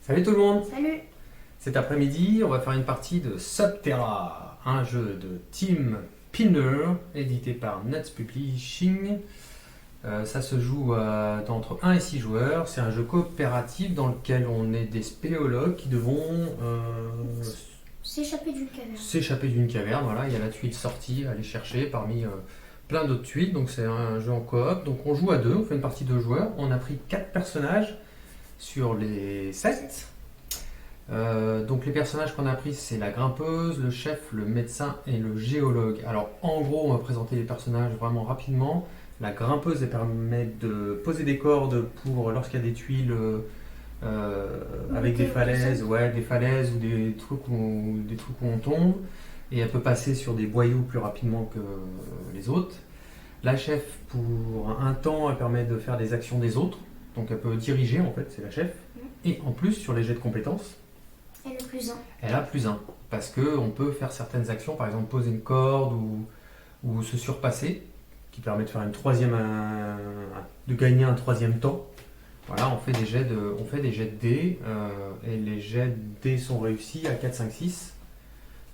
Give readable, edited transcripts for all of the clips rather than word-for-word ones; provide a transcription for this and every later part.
Salut tout le monde! Salut! Cet après-midi, on va faire une partie de Subterra, un jeu de Tim Pinner, édité par Nuts Publishing. Ça se joue entre 1 et 6 joueurs. C'est un jeu coopératif dans lequel on est des spéléologues qui devront S'échapper d'une caverne. s'échapper d'une caverne. Voilà, il y a la tuile sortie à aller chercher parmi plein d'autres tuiles. Donc c'est un jeu en coop. Donc on joue à deux, on fait une partie de 2 joueurs. On a pris 4 personnages sur les 7. Donc les personnages qu'on a pris, c'est la grimpeuse, le chef, le médecin et le géologue. Alors en gros, on va présenter les personnages vraiment rapidement. La grimpeuse, elle permet de poser des cordes pour lorsqu'il y a des tuiles avec des falaises, ou des trucs où on tombe. Et elle peut passer sur des boyaux plus rapidement que les autres. La chef, pour un temps, elle permet de faire des actions des autres. Donc elle peut diriger, en fait, c'est la chef. Et en plus, sur les jets de compétences, Elle est plus 1. elle a plus 1. Parce qu'on peut faire certaines actions, par exemple poser une corde ou se surpasser, qui permet de faire une troisième, de gagner un 3e temps. Voilà, on fait des jets de dés, et les jets de dés sont réussis à 4, 5, 6.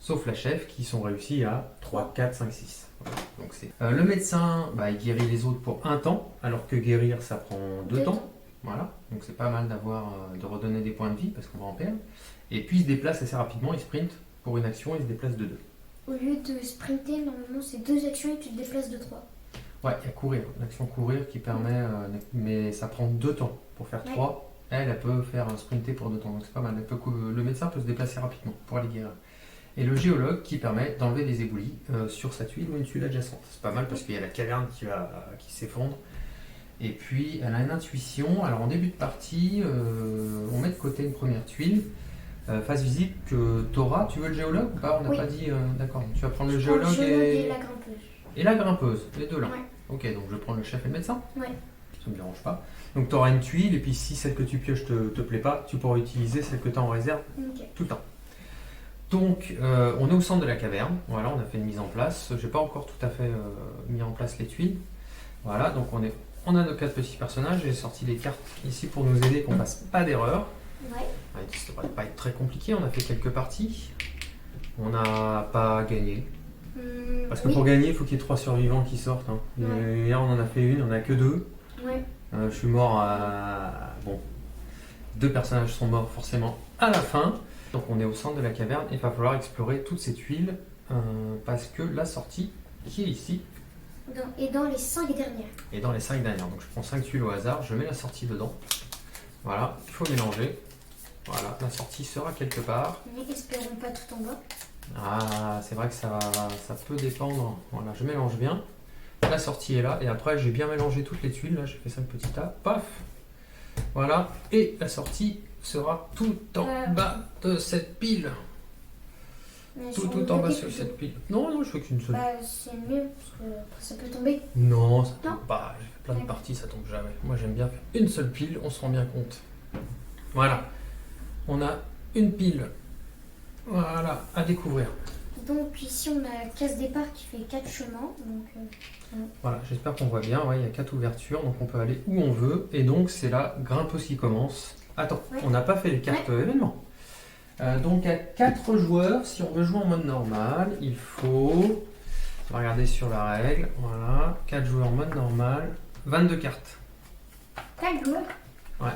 Sauf la chef qui sont réussis à 3, 4, 5, 6. Voilà. Donc le médecin, il guérit les autres pour un temps, alors que guérir ça prend 2 temps. Voilà, donc c'est pas mal de redonner des points de vie parce qu'on va en perdre. Et puis il se déplace assez rapidement, il sprint pour une action, il se déplace de 2. Au lieu de sprinter, normalement c'est 2 actions et tu te déplaces de 3. Ouais, il y a courir, l'action courir qui permet, mais ça prend 2 temps pour faire 3. Elle peut faire sprinter pour 2 temps, donc c'est pas mal. Le médecin peut se déplacer rapidement pour aller guérir. Et le géologue qui permet d'enlever des éboulis sur sa tuile ou une tuile adjacente. C'est pas mal parce qu'il y a la caverne qui s'effondre. Et puis elle a une intuition. Alors en début de partie, on met de côté une première tuile. Phase visible que Tora, tu veux le géologue ou pas? On n'a pas dit. D'accord, tu vas prendre le géologue et la grimpeuse. Et la grimpeuse, les deux là. Ouais. Ok, donc je prends le chef et le médecin. Ouais. Ça me dérange pas. Donc tu auras une tuile et puis si celle que tu pioches te plaît pas, tu pourras utiliser celle que tu as en réserve tout le temps. Donc on est au centre de la caverne. Voilà, on a fait une mise en place. J'ai pas encore tout à fait mis en place les tuiles. Voilà, donc on a nos 4 petits personnages. J'ai sorti les cartes ici pour nous aider qu'on fasse pas d'erreur. Ouais. Ça devrait pas être très compliqué. On a fait quelques parties. On n'a pas gagné. Parce que pour gagner, il faut qu'il y ait 3 survivants qui sortent. Hein. Ouais. Hier, on en a fait une, on n'a que 2. Ouais. Je suis mort à. Bon. 2 personnages sont morts forcément à la fin. Donc on est au centre de la caverne et il va falloir explorer toutes ces tuiles parce que la sortie qui est ici. Et dans les 5 dernières. Et dans les 5 dernières. Donc je prends 5 tuiles au hasard, je mets la sortie dedans. Voilà, il faut mélanger. Voilà, la sortie sera quelque part. Mais espérons pas tout en bas. Ah, c'est vrai que ça peut dépendre. Voilà, je mélange bien. La sortie est là et après j'ai bien mélangé toutes les tuiles. Là, j'ai fait 5 petits tas. Paf! Voilà, et la sortie sera tout en bas de cette pile. Tout en bas sur cette pile. Non, je fais qu'une seule. C'est mieux parce que ça peut tomber. Non, ça tombe pas. J'ai fait plein de parties, ça tombe jamais. Moi j'aime bien faire une seule pile, on se rend bien compte. Voilà. On a une pile. Voilà, à découvrir. Donc ici on a case départ qui fait 4 chemins. Voilà, j'espère qu'on voit bien. Ouais, il y a 4 ouvertures, donc on peut aller où on veut. Et donc c'est la grimpeuse qui commence. Attends, on n'a pas fait les cartes événements. Donc à 4 joueurs, si on veut jouer en mode normal, il faut. On va regarder sur la règle. Voilà, 4 joueurs en mode normal, 22 cartes. 4 joueurs? Ouais.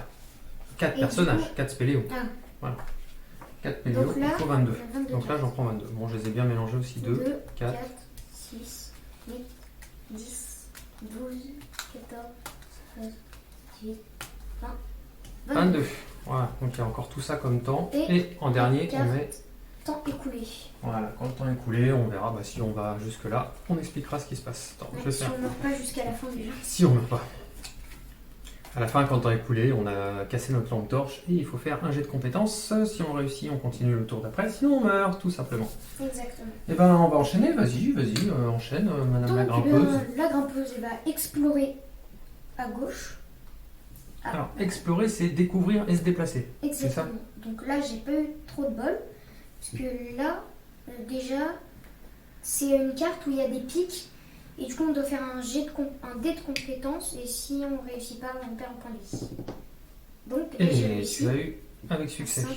4 personnages, 4 spéléos. Ah. Voilà. 4 spéléos, il faut 22. Donc là j'en prends 22. Bon, je les ai bien mélangés aussi. 2, 4, 6, 8, 10, 12, 14, 16, 18, 20, 22. Voilà, donc il y a encore tout ça comme temps. Et en dernier, on met. Temps écoulé. Voilà, quand le temps est écoulé, on verra si on va jusque là. On expliquera ce qui se passe. Attends, si on ne meurt pas jusqu'à la fin déjà. Si on meurt pas. À la fin, quand le temps est écoulé, on a cassé notre lampe torche et il faut faire un jet de compétences. Si on réussit, on continue le tour d'après. Sinon, on meurt, tout simplement. Exactement. Et ben, on va enchaîner. Vas-y, enchaîne, madame la grimpeuse. La grimpeuse, elle va explorer à gauche. Alors, explorer, c'est découvrir et se déplacer. Exactement. Donc là, j'ai pas eu trop de bol. Parce que là, déjà, c'est une carte où il y a des pics. Et du coup, on doit faire un dé de compétences. Et si on réussit pas, on perd un point de vie. Donc, et tu as eu Avec succès. 5,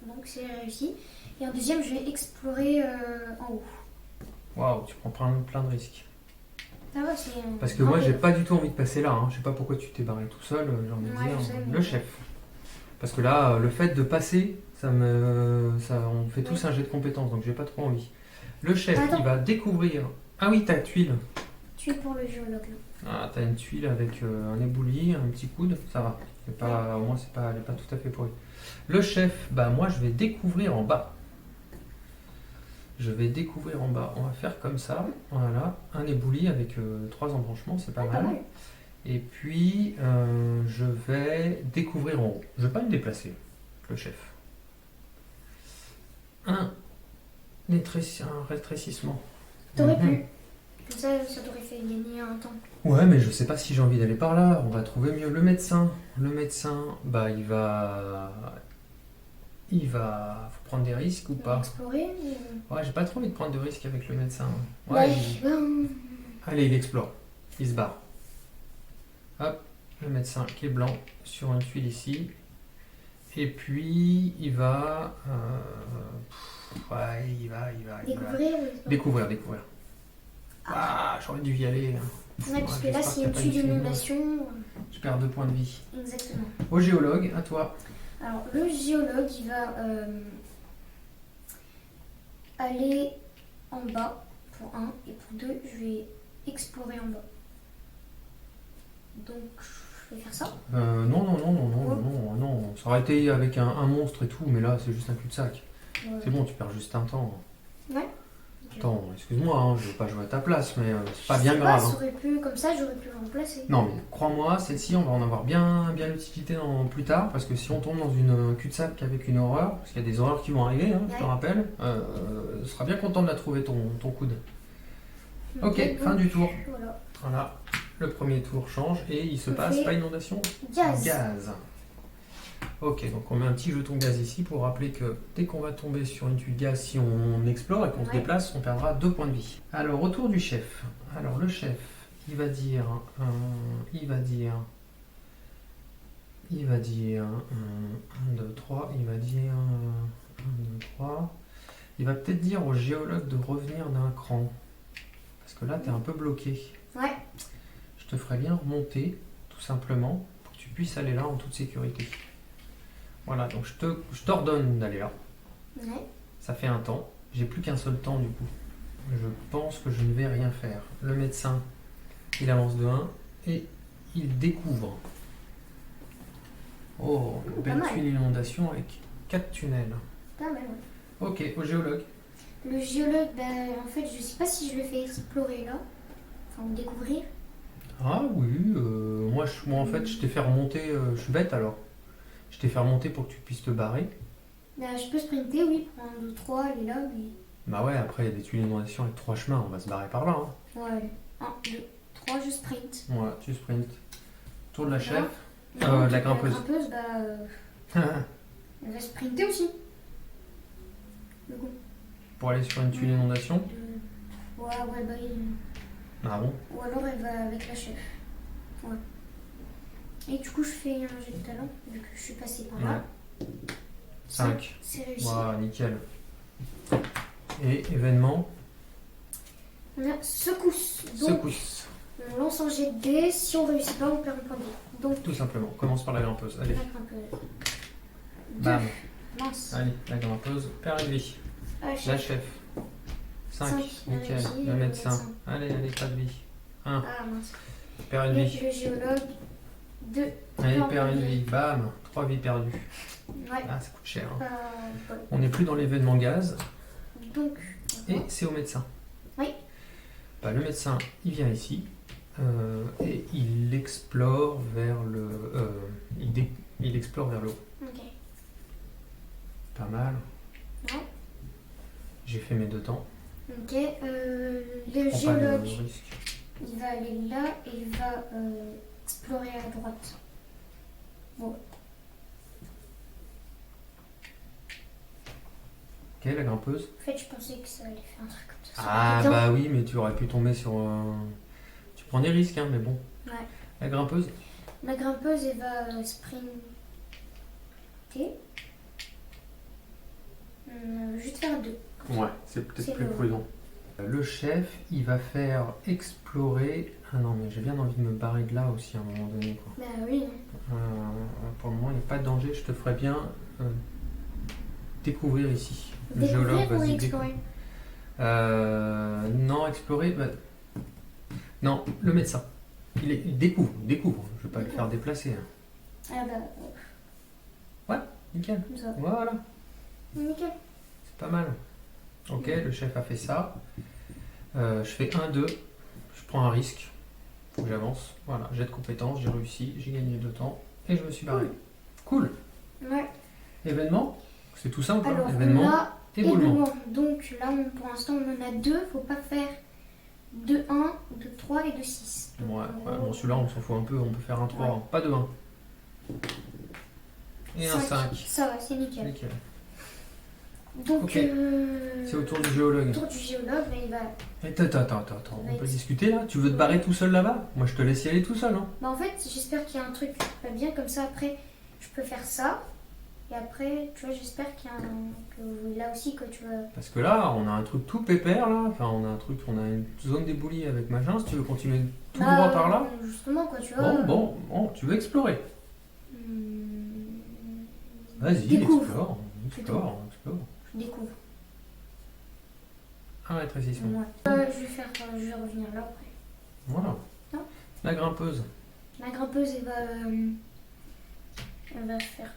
donc c'est réussi. Et en deuxième, je vais explorer en haut. Waouh, tu prends plein de risques. Ça va, c'est Parce que moi, j'ai pas du tout envie de passer là. Je sais pas pourquoi tu t'es barré tout seul, j'ai envie de Ouais, dire. je sais, mais- Le chef. Parce que là, le fait de passer, on fait tous un jet de compétences, donc j'ai pas trop envie. Le chef, Attends. il va découvrir. Ah oui, ta tuile. Tu es pour le géologue là. Ah, t'as une tuile avec un éboulis, un petit coude, ça va. Au moins, elle n'est pas tout à fait pourrie. Le chef, bah moi, je vais découvrir en bas. Je vais découvrir en bas. On va faire comme ça. Voilà, un éboulis avec 3 embranchements, c'est pas mal. Et puis, je vais découvrir en haut. Je vais pas me déplacer, le chef. Un rétrécissement. T'aurais Mhm. pu. Comme ça t'aurait fait gagner un temps. Ouais, mais je sais pas si j'ai envie d'aller par là. On va trouver mieux le médecin. Le médecin, bah il va. Faut prendre des risques ou pas? Explorer Ouais, j'ai pas trop envie de prendre de risques avec le médecin. Ouais, Ouais, allez, il explore. Il se barre. Hop, le médecin qui est blanc sur une tuile ici. Et puis, il va. Ouais, il va. découvrir. Découvrir. Ah, j'aurais dû y aller. Ouais, parce que j'espère là, s'il y a qu'il y une a pas tuile une tuile d'inondation. Je perds 2 points de vie. Exactement. Au géologue, à toi. Alors, le géologue, il va aller en bas pour 1 et pour 2, je vais explorer en bas. Donc, je vais faire ça. Non. Ça aurait été avec un monstre et tout, mais là, c'est juste un cul-de-sac. Ouais. C'est bon, tu perds juste un temps. Ouais. Attends, excuse-moi, hein, je veux pas jouer à ta place, mais c'est pas Je bien sais grave. ça Hein. aurait pu, comme ça, j'aurais pu le remplacer. Non, mais crois-moi, celle-ci, on va en avoir bien l'utilité plus tard, parce que si on tombe dans une cul-de-sac avec une horreur, parce qu'il y a des horreurs qui vont arriver, je te Ouais. rappelle, tu seras bien content de la trouver, ton coude. Ok, donc, fin du tour. Voilà. Voilà, le premier tour change et il se On passe, fait pas inondation, Gaz. Ok, donc on met un petit jeton gaz ici pour rappeler que dès qu'on va tomber sur une tuile gaz, si on explore et qu'on se Ouais. déplace, on perdra 2 points de vie. Alors, autour du chef. Alors, le chef, il va dire 1, 2, 3, il va dire 1, 2, 3. Il va peut-être dire au géologue de revenir d'un cran. Parce que là, tu es un peu bloqué. Ouais. Je te ferai bien remonter, tout simplement, pour que tu puisses aller là en toute sécurité. Voilà, donc je t'ordonne d'aller là. Ouais. Ça fait un temps. J'ai plus qu'un seul temps du coup. Je pense que je ne vais rien faire. Le médecin, il avance de 1 et il découvre. Oh, une Pas belle mal. tuile inondation avec 4 tunnels. Pas mal, ouais. Ok, au géologue. Le géologue, en fait, je sais pas si je le fais explorer là. Enfin, ou découvrir. Ah oui, moi en fait je t'ai fait remonter, je suis bête alors. Je t'ai fait remonter pour que tu puisses te barrer. Je peux sprinter, oui, pour 1, 2, 3, elle est là, mais. Bah ouais, après il y a des tuiles d'inondation avec 3 chemins, on va se barrer par là. Hein. Ouais. 1, 2, 3, je sprint. Voilà, tu sprints. Tour de la chef. Non, la grimpeuse. La grimpeuse, elle va sprinter aussi. Du coup. Pour aller sur une tuile inondation. Ouais, Ah bon? ou alors elle va avec la chef. Ouais. Et du coup, je fais un jet de talent, vu que je suis passée par là. 5. C'est réussi. Waouh, nickel. Et événement, On a secousse. Donc, secousse. on lance un jet de dés. Si on réussit pas, on perd un point de vie. Donc, Tout simplement. Commence par la grimpeuse. Allez, la grimpeuse. bam. Mince. Allez, la grimpeuse perd une vie. Ah, La chef. chef. 5. Cinq, Nickel. réussi, Le médecin. médecin. Allez, pas de vie. 1. Ah, mince. Perd une Et vie. le géologue. 2. Allez, perd une vie. Bam. 3 vies perdues. Ouais. Ah, ça coûte cher. Hein. Bon. On n'est plus dans l'événement gaz. Donc, Et c'est au médecin. Oui. Bah, le médecin, il vient ici. Et il explore vers le. Il explore vers le haut. ok. Pas mal. Ouais. J'ai fait mes 2 temps. Ok. Le Prends pas de géologue, risque. il va aller là et il va explorer à droite. Bon. Ok, la grimpeuse. En fait, je pensais que ça allait faire un truc comme ça. Ah Bien. bah oui, mais tu aurais pu tomber sur. Tu prends des risques, hein, mais bon. Ouais. La grimpeuse. La grimpeuse, elle va sprinter. c'est peut-être C'est plus le- prudent. Le chef, il va faire explorer. Ah non, mais j'ai bien envie de me barrer de là aussi à un moment donné, quoi. Bah oui. Pour le moment, il n'y a pas de danger. Je te ferai bien découvrir ici. Le Découvrir géologue, ou vas-y, explorer? non, explorer. Non, le médecin. Il découvre. Je vais pas le faire déplacer, hein. Ah bah, Nickel. comme ça. Voilà, Nickel. c'est pas mal. Ok, le chef a fait ça. Je fais 1-2. Je prends un risque. Faut que j'avance. Voilà, jet de compétences, j'ai réussi, j'ai gagné 2 temps et je me suis barré. Cool. Ouais. Événement, c'est tout simple. Alors, hein. Événement, là, éboulement. éboulement. Donc là, pour l'instant, on en a 2. Faut pas faire de 1, de 3 et de 6. Ouais, bon, celui-là, on s'en fout un peu. On peut faire un 3, Ouais. hein. Pas de 1. Et un 5. Ça va, c'est nickel. Nickel. Donc, Ok. C'est au tour du géologue. autour du géologue, là, il va. Attends. On peut discuter là? Tu veux te barrer tout seul là-bas? Moi, je te laisse y aller tout seul. Hein. Bah, en fait, j'espère qu'il y a un truc pas bien, comme ça, après, je peux faire ça. Et après, tu vois, j'espère qu'il y a que là aussi, que tu vas. Parce que là, on a un truc tout pépère là. Enfin, on a une zone d'éboulis avec machin. Si tu veux continuer tout Bah, droit par là. Justement, quoi, tu vois. Bon, tu veux explorer. Vas-y, Découvre. explore. Je découvre. Un rétrécissement. Ouais. Je vais revenir là après. Voilà. Non. La grimpeuse. La grimpeuse, elle va faire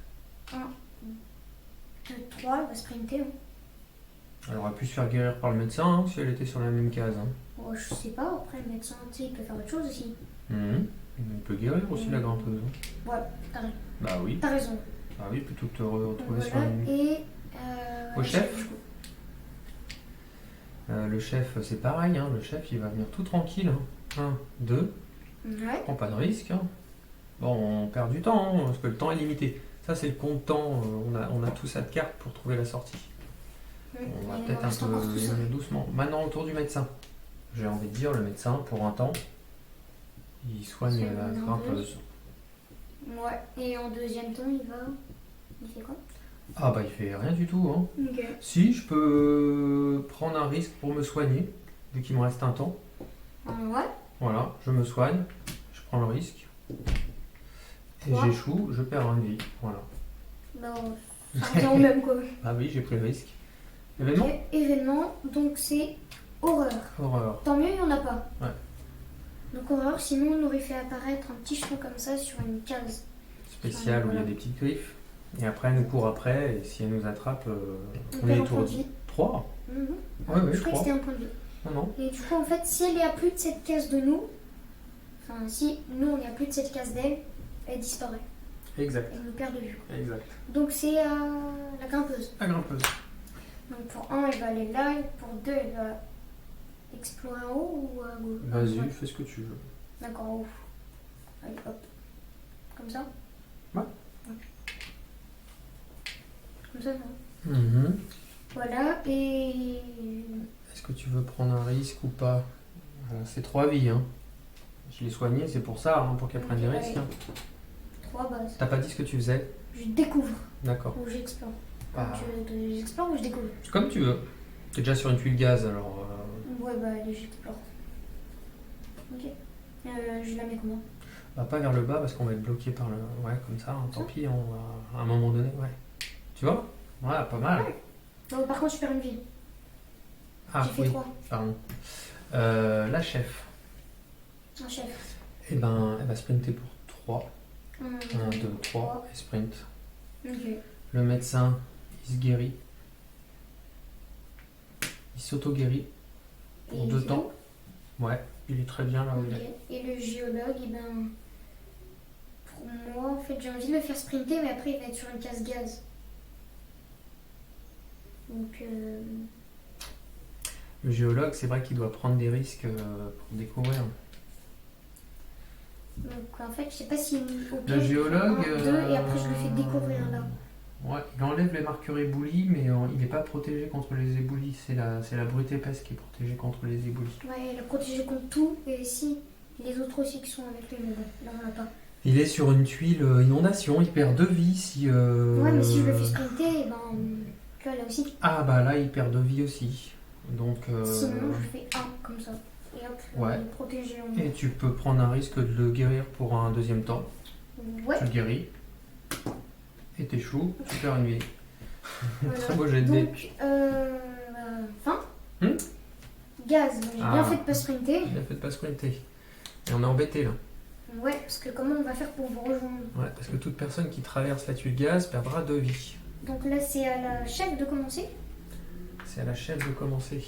1, 2, 3, elle va sprinter. Hein. Elle aurait pu se faire guérir par le médecin hein, si elle était sur la même case. Hein. Oh, je sais pas, après le médecin, tu sais, il peut faire autre chose aussi. Elle peut guérir aussi la grimpeuse. Hein. Ouais, t'as raison. Bah oui. T'as raison. Bah oui, plutôt que de te retrouver sur Voilà, une... et. Au chef du coup. Le chef, c'est pareil. Hein. Le chef, il va venir tout tranquille. 1, 2. Ouais. Prends pas de risque. Hein. Bon, on perd du temps hein, parce que le temps est limité. Ça, c'est le compte temps. On a tout ça de cartes pour trouver la sortie. On va Et il peut-être en reste encore tout ça. doucement. Maintenant, autour du médecin. J'ai envie de dire, le médecin, pour un temps, il soigne Soigne la la grimpeuse. Ouais, et en deuxième temps, il fait quoi? Ah bah, il fait rien du tout. Hein. Ok. Si, je peux prendre un risque pour me soigner, vu qu'il me reste un temps. Ouais. Voilà, je me soigne, je prends le risque. Et Quoi j'échoue, je perds un de vie. Voilà. Non, ça revient au même quoi. Ah oui, j'ai pris le risque. Événement Ok, événement, donc c'est horreur. Horreur. Tant mieux, il n'y en a pas. Ouais. Donc horreur, sinon on aurait fait apparaître un petit cheveu comme ça sur une case. Spécial où il y a Voilà. des petites griffes. Et après, elle nous court après, et si elle nous attrape, on est perd un point de étourdi. vie. 3 Mhm. Ouais, Je ouais, croyais que 3. c'était un point de vie. Non. Et du coup, en fait, si elle est à plus de cette case de nous, enfin, si nous on est à plus de cette case d'elle, elle disparaît. Exact. Elle nous perd de vue. Exact. Donc c'est la grimpeuse. La grimpeuse. Donc pour 1, elle va aller là, et pour 2, elle va explorer en haut ou à gauche. Vas-y, Ouais. fais ce que tu veux. D'accord, en haut. Allez, hop. Comme ça Ouais. Comme ça, non. Mhm. Voilà, et. Est-ce que tu veux prendre un risque ou pas C'est 3 vies. Hein. Je l'ai soigné, c'est pour ça, hein, pour qu'elle prenne des Ok, risques. Hein. 3 bases. T'as pas dit ce que tu faisais? Je découvre D'accord. ou j'explore. Ah. Tu veux que j'explore ou je découvre? C'est comme tu veux. T'es déjà sur une tuile gaz, alors... Ouais, bah allez, j'explore. Ok. Je la mets comment? Bah, pas vers le bas parce qu'on va être bloqué par le... Ouais, comme ça, hein, tant pis, on va... à un moment donné, ouais. Tu vois? Voilà, pas mal. Bon, par contre, je perds une vie. Ah J'ai fait oui, 3. pardon. La chef, Un chef. eh ben, elle va sprinter pour 3. 1, 1, 2, 3, et sprint. Ok. Le médecin, il se guérit. Il s'auto-guérit pour Et 2 c'est temps. Ouais, il est très bien là où il est. Ok. Et le géologue, eh ben, pour moi, en fait, j'ai envie de le faire sprinter, mais après, il va être sur une case gaz. Donc, Le géologue, c'est vrai qu'il doit prendre des risques pour découvrir. en fait, je sais pas si au pire, Le je fais géologue... 1, 2, et après, je le fais découvrir là. Ouais, il enlève les marqueurs éboulis, mais il n'est pas protégé contre les éboulis. C'est la brute épaisse qui est protégée contre les éboulis. Ouais, il a protégé contre tout, et si, les autres aussi qui sont avec lui, mais bon, là, on l'a pas. Il est sur une tuile inondation, il perd 2 vies si... Ouais, mais si je le fais sprinter, eh ben, tu vois, là aussi. Ah bah là, il perd 2 vies aussi. Donc, Sinon, je fais un comme ça. Et hop, Ouais. on est protégé en et tu peux prendre un risque de le guérir pour un deuxième temps. Ouais, Tu le guéris. Et t'échoues, tu perds une vie. voilà. Très beau jet de dés. Donc, fin. Hmm Gaz, j'ai bien Ah. fait de pas sprinter. Il a fait de pas sprinter. Et on est embêté là. Ouais, parce que comment on va faire pour vous rejoindre? Ouais, parce que toute personne qui traverse la tuile gaz perdra 2 vies. Donc là, c'est à la chef de commencer. C'est à la chef de commencer.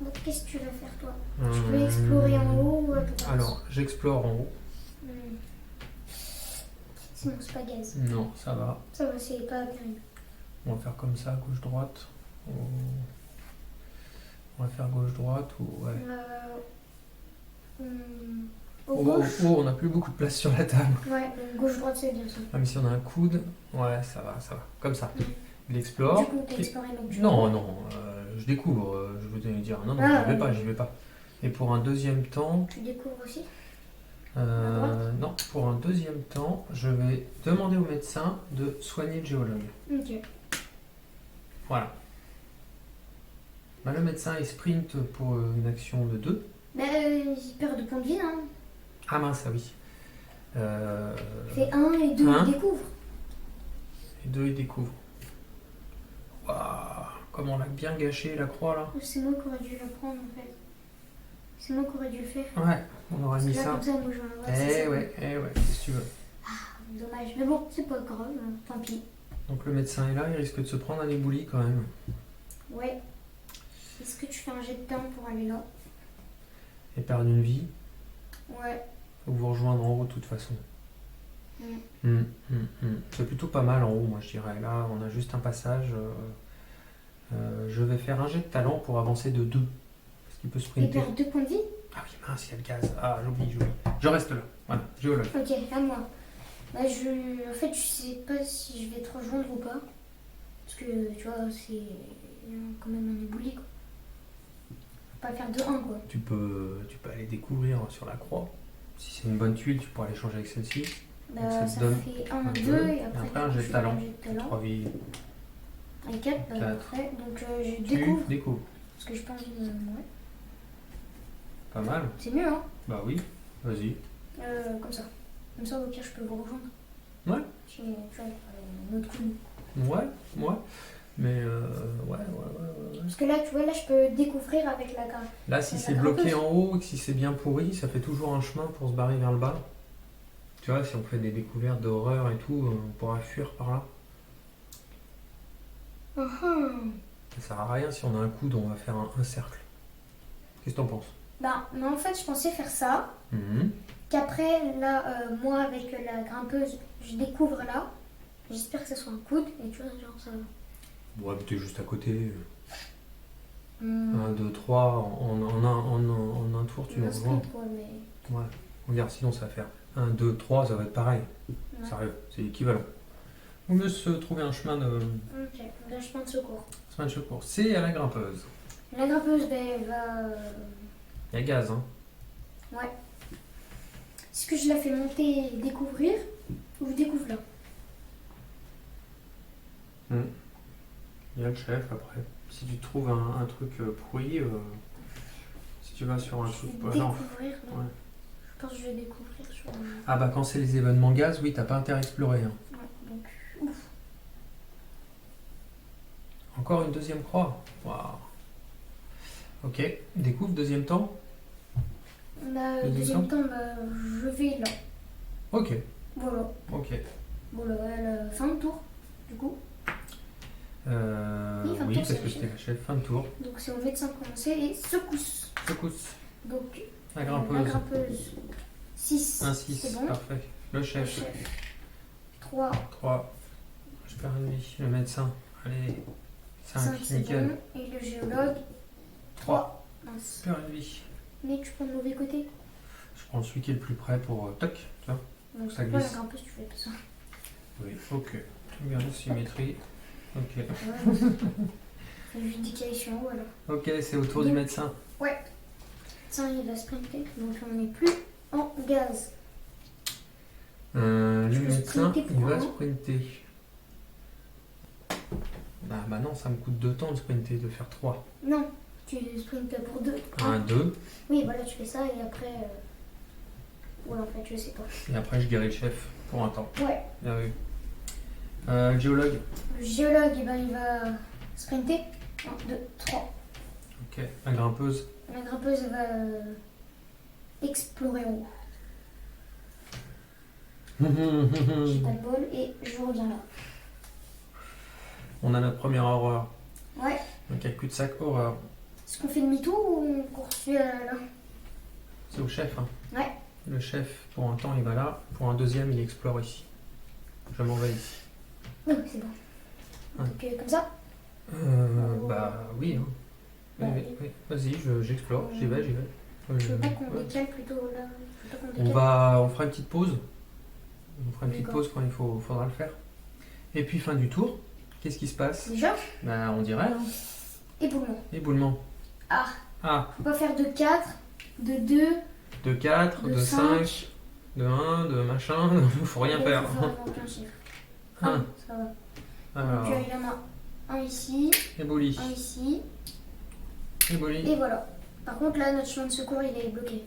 Donc, qu'est-ce que tu vas faire, toi? Tu peux explorer en haut ou à droite? Alors, j'explore en haut. Hmm. Sinon, c'est pas gaz. Non, ça va. Ça va, c'est pas terrible. On va faire comme ça, gauche-droite. On va faire gauche-droite ou ouais. Au Oh, gauche. oh, on n'a plus beaucoup de place sur la table. Ouais, donc gauche-droite, c'est bien ça. Ah, mais si on a un coude, ouais, ça va, ça va. Comme ça. Mm. Il Du explore. coup, t'as exploré donc tu- Non, non, je découvre. Je veux te dire, non, non, Ah, j'y vais ouais. pas, j'y vais pas. Et pour un deuxième temps, Tu découvres aussi. À droite. non, pour un deuxième temps, je vais demander au médecin de soigner le géologue. Ok. Voilà. Bah, le médecin, il sprint pour une action de 2. Bah, il perd de points de vie, hein. Ah mince, ah oui. Il fait 1 et 2, Un. il découvre. Et 2, il découvre. Waouh, comme on l'a bien gâché la croix là. C'est moi qui aurais dû le prendre en fait. C'est moi qui aurais dû le faire. Ouais, on aurait Parce mis que là, ça. comme ça, moi je vais en avoir, c'est ça. Eh ouais, qu'est-ce que tu veux. Dommage. Mais bon, c'est pas grave, hein. Tant pis. Donc le médecin est là, il risque de se prendre un éboulis quand même. Ouais. Est-ce que tu fais un jet de temps pour aller là? Et perdre une vie, Ouais. faut vous rejoindre en haut de toute façon. Mm. C'est plutôt pas mal en haut, moi je dirais. Là, on a juste un passage. Je vais faire un jet de talent pour avancer de 2. Parce qu'il peut Et sprinter. perd 2 points de vie? Ah oui, mince, il y a le gaz. Ah, j'oublie. Je reste là. Voilà, géologue. Ok, à moi. Bah, en fait, je sais pas si je vais te rejoindre ou pas. Parce que, tu vois, c'est quand même un éboulis, quoi. Faut pas faire de 1, quoi. Tu peux aller découvrir sur la croix. Si c'est une bonne tuile, tu pourras l'échanger avec celle-ci. Bah, Donc, ça te ça donne fait 1, un 2, deux, et après, un jet de je fais talent. un jet de talent. 3 vies. Et 4, bah, Quatre. après. Donc, je Tu découvre. découvres. Parce que j'ai pas envie de mourir. Pas mal. C'est mieux, hein. Bah oui, vas-y. Comme ça. Comme ça, au pire, je peux vous rejoindre. Ouais. Tu vois, un autre coup. Ouais. Mais ouais. Parce que là, tu vois, là, je peux découvrir avec la carte. Là, si La c'est bloqué grimpeuse. en haut et que si c'est bien pourri, ça fait toujours un chemin pour se barrer vers le bas. Tu vois, si on fait des découvertes d'horreur et tout, on pourra fuir par là. Ça sert à rien si on a un coude, on va faire un cercle. Qu'est-ce que t'en penses? Bah, mais en fait, je pensais faire ça. Mhm. Qu'après, là, moi, avec la grimpeuse, je découvre là. J'espère que ce soit un coude. Et tu vois, genre ça. Ouais, mais t'es juste à côté. Hmm. 1, 2, 3, en un tour, tu nous Un rejoins. sprint, quoi, mais. Ouais. Regarde, sinon ça va faire 1, 2, 3, ça va être pareil. Ouais. Sérieux, c'est équivalent. Vaut mieux se trouver un chemin de Ok, là, je prends de secours. secours. C'est à la grimpeuse. La grimpeuse, ben, elle va. Il y a gaz, hein. Ouais. Est-ce que je la fais monter et découvrir? Ou je découvre là? Il y a le chef après. Si tu trouves un truc pourri, si tu vas sur un Je truc. vais Non. découvrir, non. Ouais. Je pense que je vais découvrir sur. Ah bah quand c'est les événements gaz, oui, t'as pas intérêt à explorer. Hein. Ouais, donc. Ouf. Encore une deuxième croix. Waouh. Ok, découvre deuxième temps. Bah, Le deuxième temps, bah, je vais là. Ok, Voilà. ok. Voilà, fin de tour, du coup. Oui, fin de Oui, tour, parce c'est que le c'était la chef. Fin de tour. Donc c'est au médecin de commencer et secousse. Secousse. Donc La la grimpeuse. grimpeuse 6. Un 6, C'est bon. parfait. Le Le chef. chef 3. 3. Je perds une vie. Le médecin. Allez. 5, 5, c'est nickel. bon. Et le géologue 3. Mince. Je perds une vie. Mais tu prends le mauvais côté. Je prends celui qui est le plus près pour toc. Tu vois. Donc Ça c'est quoi la glisse. grimpeuse, tu fais pas ça. Oui, ok. Regarde la symétrie. Ok. Ouais. Fais juste décaler sur en haut alors. Ok, c'est au tour du médecin. Ouais. Ça, il va sprinter. Donc on n'est plus en gaz. Le Je peux médecin, sprinter il pour va un. sprinter. Bah non, ça me coûte 2 temps de sprinter, de faire 3. Non, Tu sprints pour 2. 1, 2. Oui, voilà, tu fais ça et après. Ouais, en fait, je sais pas. Et après, je guéris le chef pour un temps. Ouais. Bien vu. Le géologue. Le géologue, eh ben, il va sprinter. 1, 2, 3. Ok. La grimpeuse. La grimpeuse va explorer en haut. J'ai pas de bol et je reviens là. On a notre première horreur. Ouais. Donc, il y a cul-de-sac horreur. Est-ce qu'on fait demi-tour ou on poursuit là? C'est au chef. Hein. Ouais. Le chef, pour un temps, il va là. Pour un deuxième, il explore ici. Je m'en vais ici. Oui, c'est bon. Ouais. Donc, comme ça? Bah oui. Hein. Oui, Ouais. oui, oui. Vas-y, j'explore. J'y vais. Je veux pas qu'on ouais. décale plutôt là. Je veux pas qu'on On décale. fera une petite pause. On fera une petite D'accord. pause quand faudra le faire. Et puis fin du tour, qu'est-ce qui se passe? Déjà? Bah on dirait, hein. Éboulement. Éboulement. Ah, Ah, faut pas faire de 4, de 2, de 4, de de 5, de 1, de machin, faut rien faire. Faut faire aucun chiffre. Ah, 1, ça va. alors, Donc il y en a un ici, éboli, un ici, éboli. et voilà. Par contre là, notre chemin de secours il est bloqué.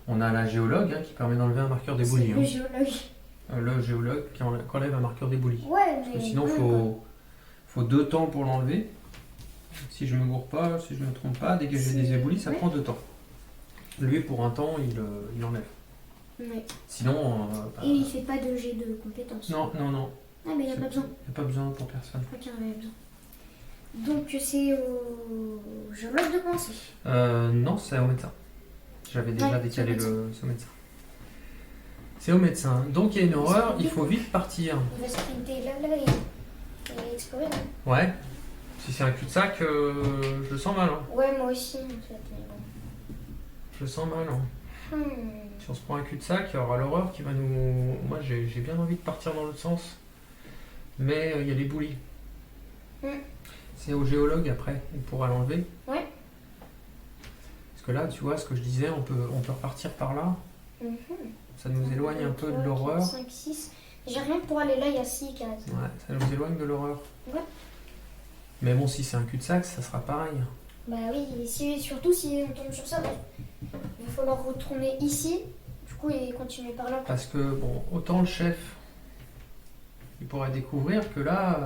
On a la géologue hein, qui permet d'enlever un marqueur d'éboli. C'est Hein. le géologue. Le géologue qui enlève un marqueur d'éboli. Ouais, Parce que mais. sinon, faut 2 temps pour l'enlever. Si je me gourre pas, si je me trompe pas, dégager des ébolis, ça Ouais. prend 2 temps. Lui, pour un temps, il enlève. Ouais. Sinon, Et il fait pas de jet de compétences. non. Ah, mais il n'y a pas besoin. Il n'y a pas besoin pour personne. Je crois qu'il y en avait besoin. Donc c'est au géologue de penser. Non, c'est au médecin. J'avais déjà Ouais, décalé c'est c'est au médecin. C'est au médecin. Donc il y a une horreur, il faut vite partir. Il va sprinter là et explorer là. Ouais. Si c'est un cul-de-sac, je le sens mal. Hein. Ouais, moi aussi en fait. Mais bon. Je le sens mal. Hein. Hmm. Si on se prend un cul-de-sac, il y aura l'horreur qui va nous... Moi j'ai bien envie de partir dans l'autre sens. Mais il y a les boulis. Mm. C'est au géologue après, il pourra l'enlever. Ouais. Parce que là, tu vois ce que je disais, on peut repartir par là. Mhm. Ça nous éloigne un peu de l'horreur. 5, 6. J'ai rien pour aller là, il y a 6 cases. Ouais, ça nous éloigne de l'horreur. Ouais. Mais bon, si c'est un cul-de-sac, ça sera pareil. Bah oui, et surtout si on tombe sur ça, bah, il va falloir retourner ici, du coup, et continuer par là. Parce que, bon, autant le chef, il pourrait découvrir que là,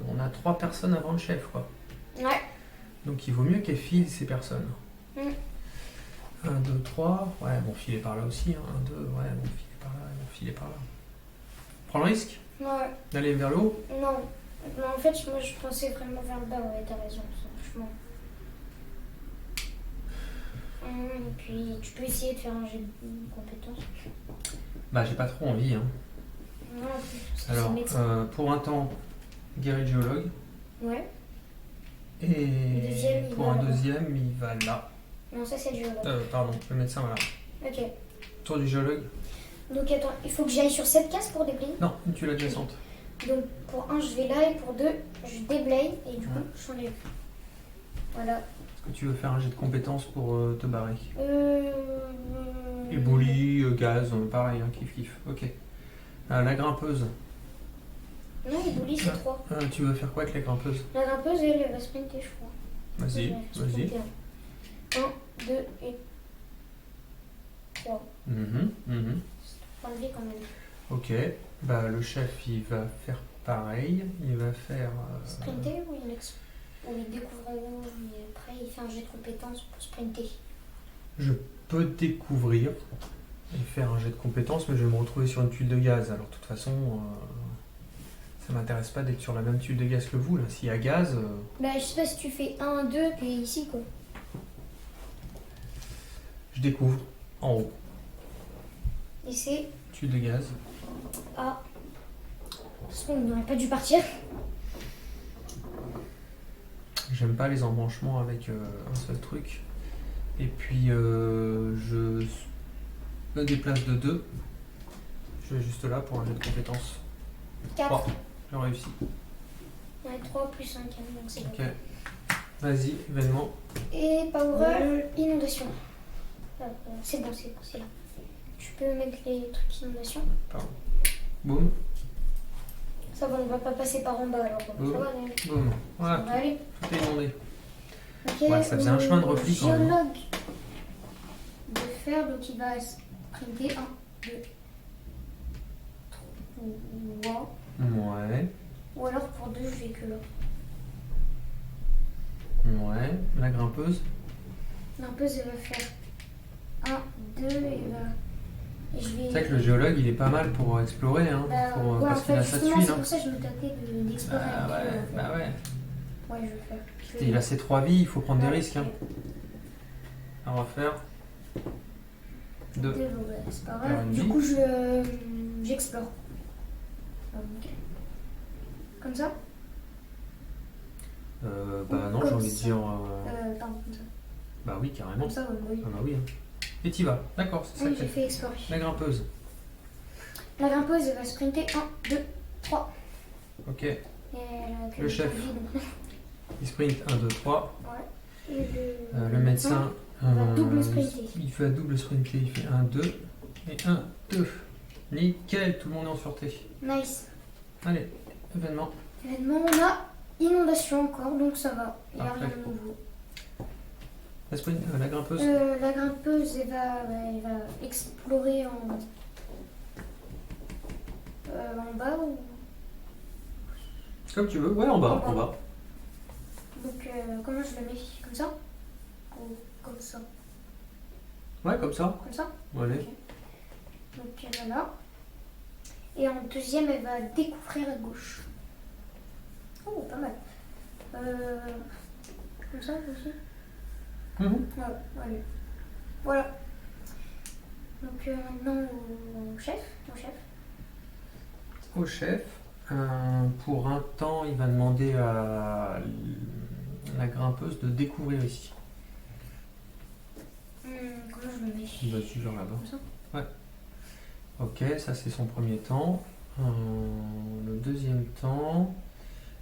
on a 3 personnes avant le chef, quoi. Ouais. Donc il vaut mieux qu'elle file ces personnes. Mm. 1, 2, 3. Ouais, bon, filer par là aussi. Hein. 1, 2, ouais, bon, filer par là, bon, filer par là. Prends le risque Ouais. d'aller vers le haut. Non. Non, en fait, moi, je pensais vraiment vers le bas, ouais, t'as raison, franchement. Et puis, tu peux essayer de faire un jet de compétence. Bah, j'ai pas trop envie. Hein. Non, en plus, parce que Alors, c'est médecin. pour un temps, guérir le géologue. Ouais. Et Deuxième, il pour va un là-bas. deuxième, il va là. Non, ça, c'est le géologue. Pardon, le médecin va là. Ok. Tour du géologue. Donc, attends, il faut que j'aille sur cette case pour déblayer. Non, tu l'adjacente. Donc, pour 1, je vais là, et pour 2, je déblaye, et du coup, je j'enlève. Voilà. Est-ce que tu veux faire un jet de compétences pour te barrer Euh... Éboulis, gaz, pareil, hein, kiff. Ok. La grimpeuse. Non, les boulis, c'est Ah. 3. Tu veux faire quoi avec la grimpeuse? La grimpeuse, elle va sprinter, je crois. Vas-y, vas-y. 1, 2 et 3. Faut enlever quand même. Ok. Bah, le chef, il va faire pareil. Il va faire... Sprinter ou il découvre en haut et après il fait un jet de compétences pour sprinter. Je peux découvrir et faire un jet de compétences, mais je vais me retrouver sur une tuile de gaz. Alors, de toute façon, ça m'intéresse pas d'être sur la même tuile de gaz que vous. Là, s'il y a gaz... Bah, je sais pas si tu fais 1, 2, puis ici quoi. Je découvre en haut. Et c'est Tuile de gaz. A. Parce qu'on n'aurait pas dû partir. J'aime pas les embranchements avec un seul truc. Et puis je me déplace de 2. Je vais juste là pour un jet de compétences. 4. 3. J'ai réussi. Ouais, 3 plus 5, donc c'est Ok. bon. Vas-y, événement. Et power, inondation. C'est bon, c'est là. Tu peux mettre les trucs inondation. Pardon. Boum, Ça va, on va pas passer par en bas alors. Ça va aller. boum. Ça Voilà, va aller. tout est inondé. Ok, Ouais, ça faisait un chemin de au repli quand même. géologue de faire, donc il va sprinter 1, 2, 3. Ouais. Ou alors pour 2, je vais que là. Ouais. La grimpeuse. Grimpeuse, elle va faire 1, 2, et va. Et je vais. C'est vrai que le géologue, il est pas mal pour explorer, hein, Bah, pour, ouais, parce en qu'il fait, a sa justement, tuile. c'est Hein. pour ça que je me tâtais d'explorer un Bah peu. ouais, bah ouais. Ouais, je vais faire. Il a ses 3 vies, il faut prendre des Ouais, risques. Hein. On va faire 2. Bon, bah, c'est pas Alors, grave. une Du vie. coup, j'explore. Ok. Comme ça Bah non, Comme j'ai envie de ça. dire. Pardon, comme ça. Bah oui, carrément. Comme ça, ouais, oui. Ah bah oui. Hein. Et t'y vas. D'accord, c'est ça Oui, que j'ai t'as fait explorer. La grimpeuse. La grimpeuse, elle va sprinter 1, 2, 3. Ok. Et elle a que Le chef. 4 vies, donc. Il sprint 1, 2, 3. Ouais. Et Le médecin. va double sprinter. Il fait double sprinter. Il fait 1, 2. Et 1, 2. Nickel, tout le monde est en sûreté. Nice. Allez, événement. Événement, on a inondation encore, donc ça va. Il n'y a Parfait. rien de nouveau. La grimpeuse. La grimpeuse, elle va explorer en bas ou. Comme tu veux. Ouais, en bas, en bas. Donc, comment je le mets? Comme ça? Ou comme ça? Ouais, comme ça. Comme ça? Allez. Ok. Donc, voilà. Et en deuxième, elle va découvrir à gauche. Oh, pas mal. Comme ça aussi? Mhm. Ouais, allez. Voilà. Donc, maintenant au chef. Au chef. Pour un temps, il va demander à la grimpeuse de découvrir ici. Comment je le mets? Il va suivre là-bas. Comme ça? Ouais. Ok, ça c'est son premier temps. Le deuxième temps,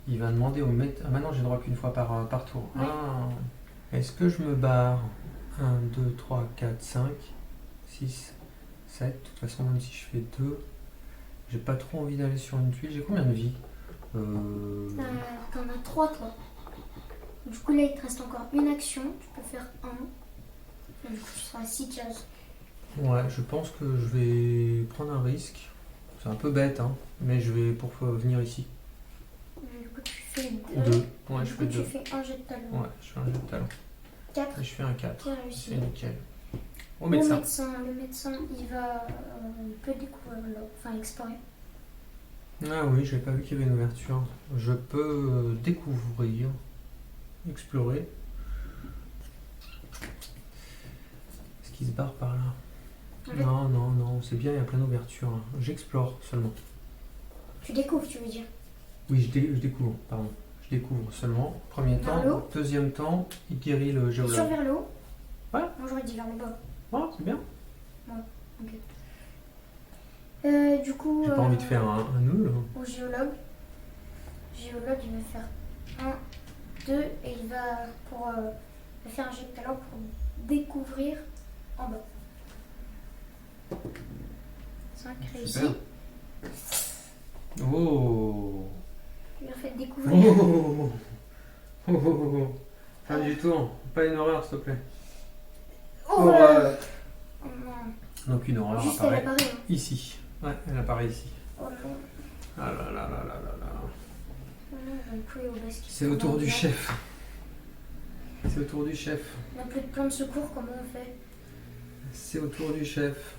il va demander au maître. Ah, maintenant j'ai le droit qu'une fois par tour. Ouais. Ah, est-ce que je me barre 1, 2, 3, 4, 5, 6, 7. De toute façon, même si je fais 2, j'ai pas trop envie d'aller sur une tuile. J'ai combien de vies T'en as 3 toi. Du coup là il te reste encore une action, tu peux faire 1. Du coup tu seras à 6 cases. Ouais, je pense que je vais prendre un risque. C'est un peu bête, hein, mais je vais pour venir ici. Du coup tu fais 2. 2. Ouais, je fais 2. Tu fais un jet de talon. Ouais, je fais un jet de talon. 4. Et je fais un 4. Qui a réussi. C'est nickel. Au Au médecin. le médecin il va peut découvrir là, enfin explorer. Ah oui, j'avais pas vu qu'il y avait une ouverture. Je peux découvrir, explorer. Est-ce qu'il se barre par là? Ouais. Non, non, non, c'est bien, il y a plein d'ouvertures. Là. J'explore seulement. Tu découvres tu veux dire. Oui, je découvre, pardon. Je découvre seulement. Premier Vers temps. le haut. Deuxième temps, il guérit le Sur géologue. vers le haut. Ouais. Moi j'aurais dit vers le bas. Ah, c'est bien. Ok. Du coup. J'ai pas envie de faire un nul. Au géologue. Géologue, il va faire 1, 2 et il va faire un jet de talent pour découvrir en bas. 5 réussi. Super. Oh. Il a fait découvrir. Oh. Fin du tour. Pas une horreur, s'il te plaît. Oh là. Oh non. Donc une horreur Juste elle apparaît apparaît. Hein. ici. Ouais, elle apparaît ici. Oh non. Ah là là là là là là. Oh non, on va plus au basket. C'est au tour du chef. C'est au tour du chef. On n'a plus de plan de secours, comment on fait? C'est au tour du chef.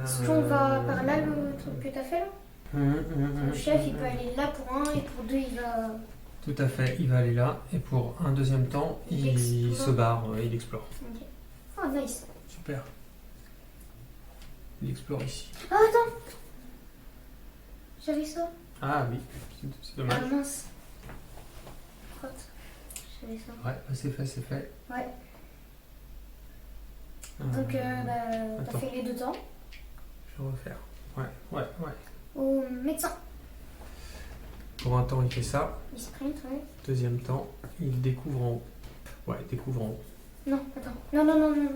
Est-ce qu'on va par là, le truc que t'as fait là? Le chef, il peut aller là pour 1 et pour 2, il va. Tout à fait, il va aller là. Et pour un deuxième temps, il explore. se barre, il explore. Ok. Oh, nice. Super. Il explore ici. Ah, attends. J'avais ça. Ah oui, c'est dommage. Ah mince. Crotte. J'avais ça. Ouais, c'est fait, c'est fait. Ouais. Donc, t'as attends. fait les 2 temps. Je vais refaire. Ouais. Au médecin. Pour un temps, il fait ça. Il sprint, ouais. Deuxième temps, il découvre en haut. Ouais, il découvre en haut. Non, attends. Non.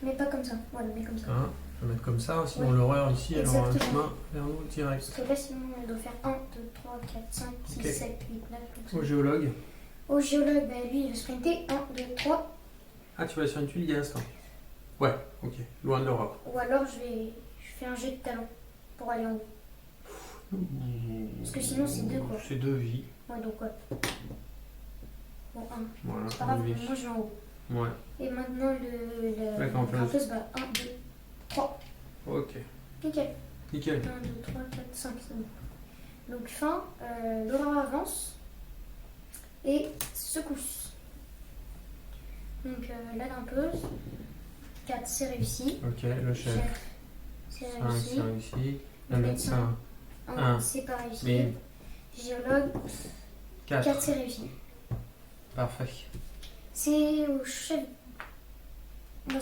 Mais pas comme ça. Voilà, mais comme ça. Hein, je vais mettre comme ça, sinon Ouais. l'horreur ici, elle aura un Exactement. chemin vers nous direct. Parce que là, sinon, on doit faire 1, 2, 3, 4, 5, 6, Ok. 7, 8, 9. Au géologue. Au géologue, bah, lui, il va sprinter. 1, 2, 3. Ah, tu vas sur une tuile à l'instant. Ouais, ok. Loin de l'Europe. Ou alors, je fais un jet de talent pour aller en haut. Parce que sinon, c'est 2 quoi. C'est 2 vies. Ouais, donc ouais. Bon, 1. Voilà, C'est pas grave, une vie. moi je vais en haut. Ouais, Et maintenant, la grimpeuse. grimpeuse, bah 1, 2, 3. ok. Nickel. Nickel. 1, 2, 3, 4, 5, c'est bon. Donc fin, Laura avance et secousse. Donc la grimpeuse, 4 c'est réussi. Ok, le chef. C'est 5, réussi. c'est réussi. Le Le médecin, médecin. 1 un. c'est pas réussi. Mais Géologue, 4 4. c'est réussi. Parfait. C'est au chef. Non,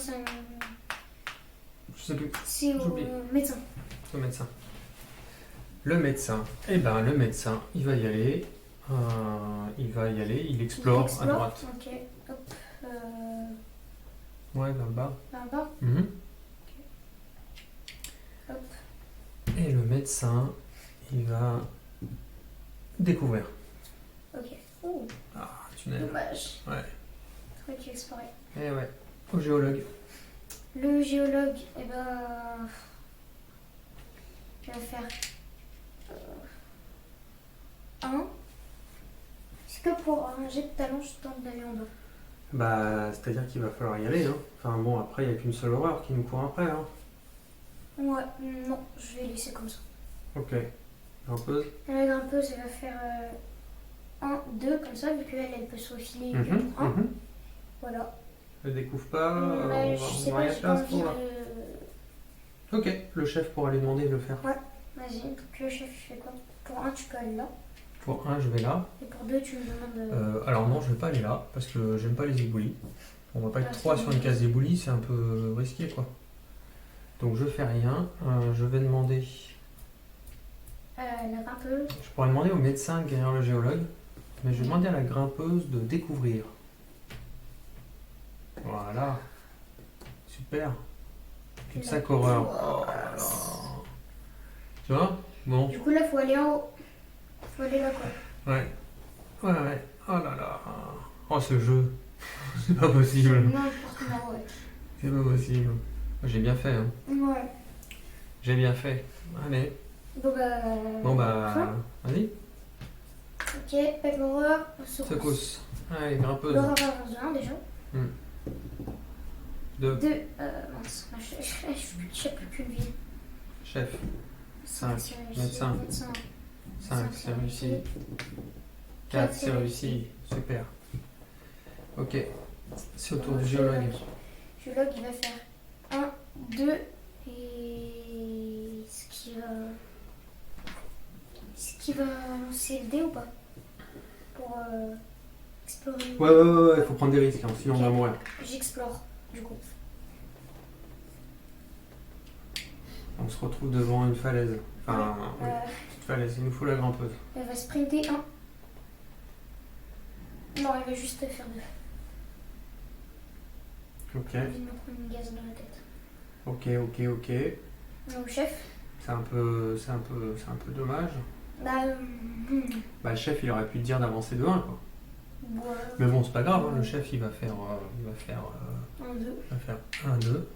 Je sais plus. c'est au J'oublie. médecin. Le médecin. Le médecin. Eh ben, le médecin, il va y aller. Il explore à droite. Ok, hop. Ouais, vers le bas. Là-bas, Mhm. hop. Et le médecin, il va découvrir. Ok. Ouh, Ah, tunnel. dommage. Ouais. Très que explorer. Eh ouais. Au géologue. Le géologue, eh ben. Il va faire. 1. C'est que pour un jet de talent, je tente d'aller en bas. Bah, c'est-à-dire qu'il va falloir y aller. Hein. Enfin bon, après, il n'y a qu'une seule horreur qui nous court après. Hein. Ouais, non, je vais laisser comme ça. Ok. Grimpeuse. La grimpeuse, elle va faire 1, 2, comme ça, vu qu'elle, elle peut se refiler Mhm, pour 1. mhm. Voilà. Elle découvre pas. Mais on je va sais voir pas, la j'ai pas place envie pour là. de. Ok, le chef pourra lui demander de le faire. Vas-y, donc le chef, il fait quoi? Pour 1, tu peux aller là. Pour 1, je vais là. Et pour 2, tu me demandes. Alors non, je vais pas aller là parce que j'aime pas les éboulis. On va pas être Ah, 3 c'est sur une bon. case d'éboulis, c'est un peu risqué quoi. Donc je fais rien. Je vais demander. La grimpeuse. Je pourrais demander au médecin de guérir le géologue, mais je vais demander à la grimpeuse de découvrir. Voilà. Super. Toute La- sa horreur. Oh, Oh là là. Tu vois? Bon. Du coup, là, faut aller en haut. Faut aller là, quoi. Ouais. Ouais, ouais. Oh là là. Oh ce jeu. C'est pas possible. Non, forcément, ouais. C'est pas possible. J'ai bien fait, hein. Ouais. J'ai bien fait. Allez. Bon, bah. Bon bah. fin. Vas-y. Ok, pas de l'horreur. Secousse. Allez, grimpeuse. L'horreur avance de 1 déjà. 2. 2. Mince. Je sais plus qu'une vie. Chef. 5. C'est réussi. Médecin. Médecin. 5, c'est réussi. 4, c'est réussi. Super. Ok. C'est au tour du géologue. Le géologue, il va faire 1, 2 et ce qui va lancer le dé ou pas pour explorer. Ouais, faut prendre des risques, hein, sinon on va mourir. J'explore du coup. On se retrouve devant une falaise. Enfin, oui, petite falaise, il nous faut la grimpeuse. Elle va sprinter 1. Non, elle va juste faire 2. Ok, J'ai envie de me prendre une gaz dans la tête. ok. Non, au chef. C'est un peu dommage. Bah, Bah, le chef, il aurait pu te dire d'avancer de 1, quoi. ouais. Mais bon, c'est pas grave, hein, le chef, il va faire 1, 2. 1, 2.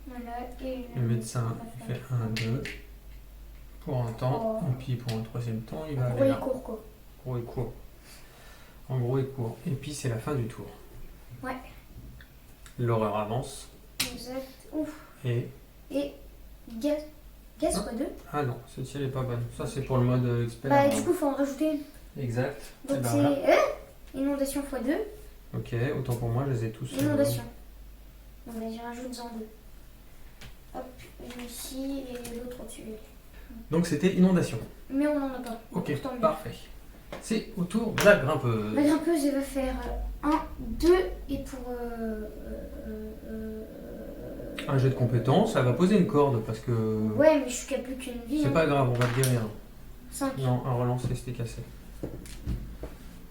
Voilà. Et Le médecin, il fait 1, 2. Pour un temps, et puis pour un troisième temps, il va En gros, aller il là. court quoi. En gros, il court. En gros, il court. Et puis, c'est la fin du tour. Ouais. L'horreur avance. Exact. Ouf. Et. Et gaz. Gaz Ah. quoi 2. Ah non, celle-ci, elle est pas bonne. Ça, c'est pour le mode expert. Bah, du coup, faut en rajouter une. Exact. Et Donc, ben c'est voilà. inondation x 2. Ok, autant pour moi, je les ai tous. Inondation. Donc, là, j'y rajoute en 2. Hop, une ici et l'autre au-dessus. Donc, c'était inondation. Mais on n'en a pas. Ok, Tant mieux. parfait. C'est au tour de la grimpeuse. La grimpeuse, elle va faire 1, 2 et pour. Un jet de compétence, elle va poser une corde parce que. Ouais, mais je suis qu'à plus qu'une vie. C'est pas grave, on va te guérir. 5. Non, un relancer, c'était cassé.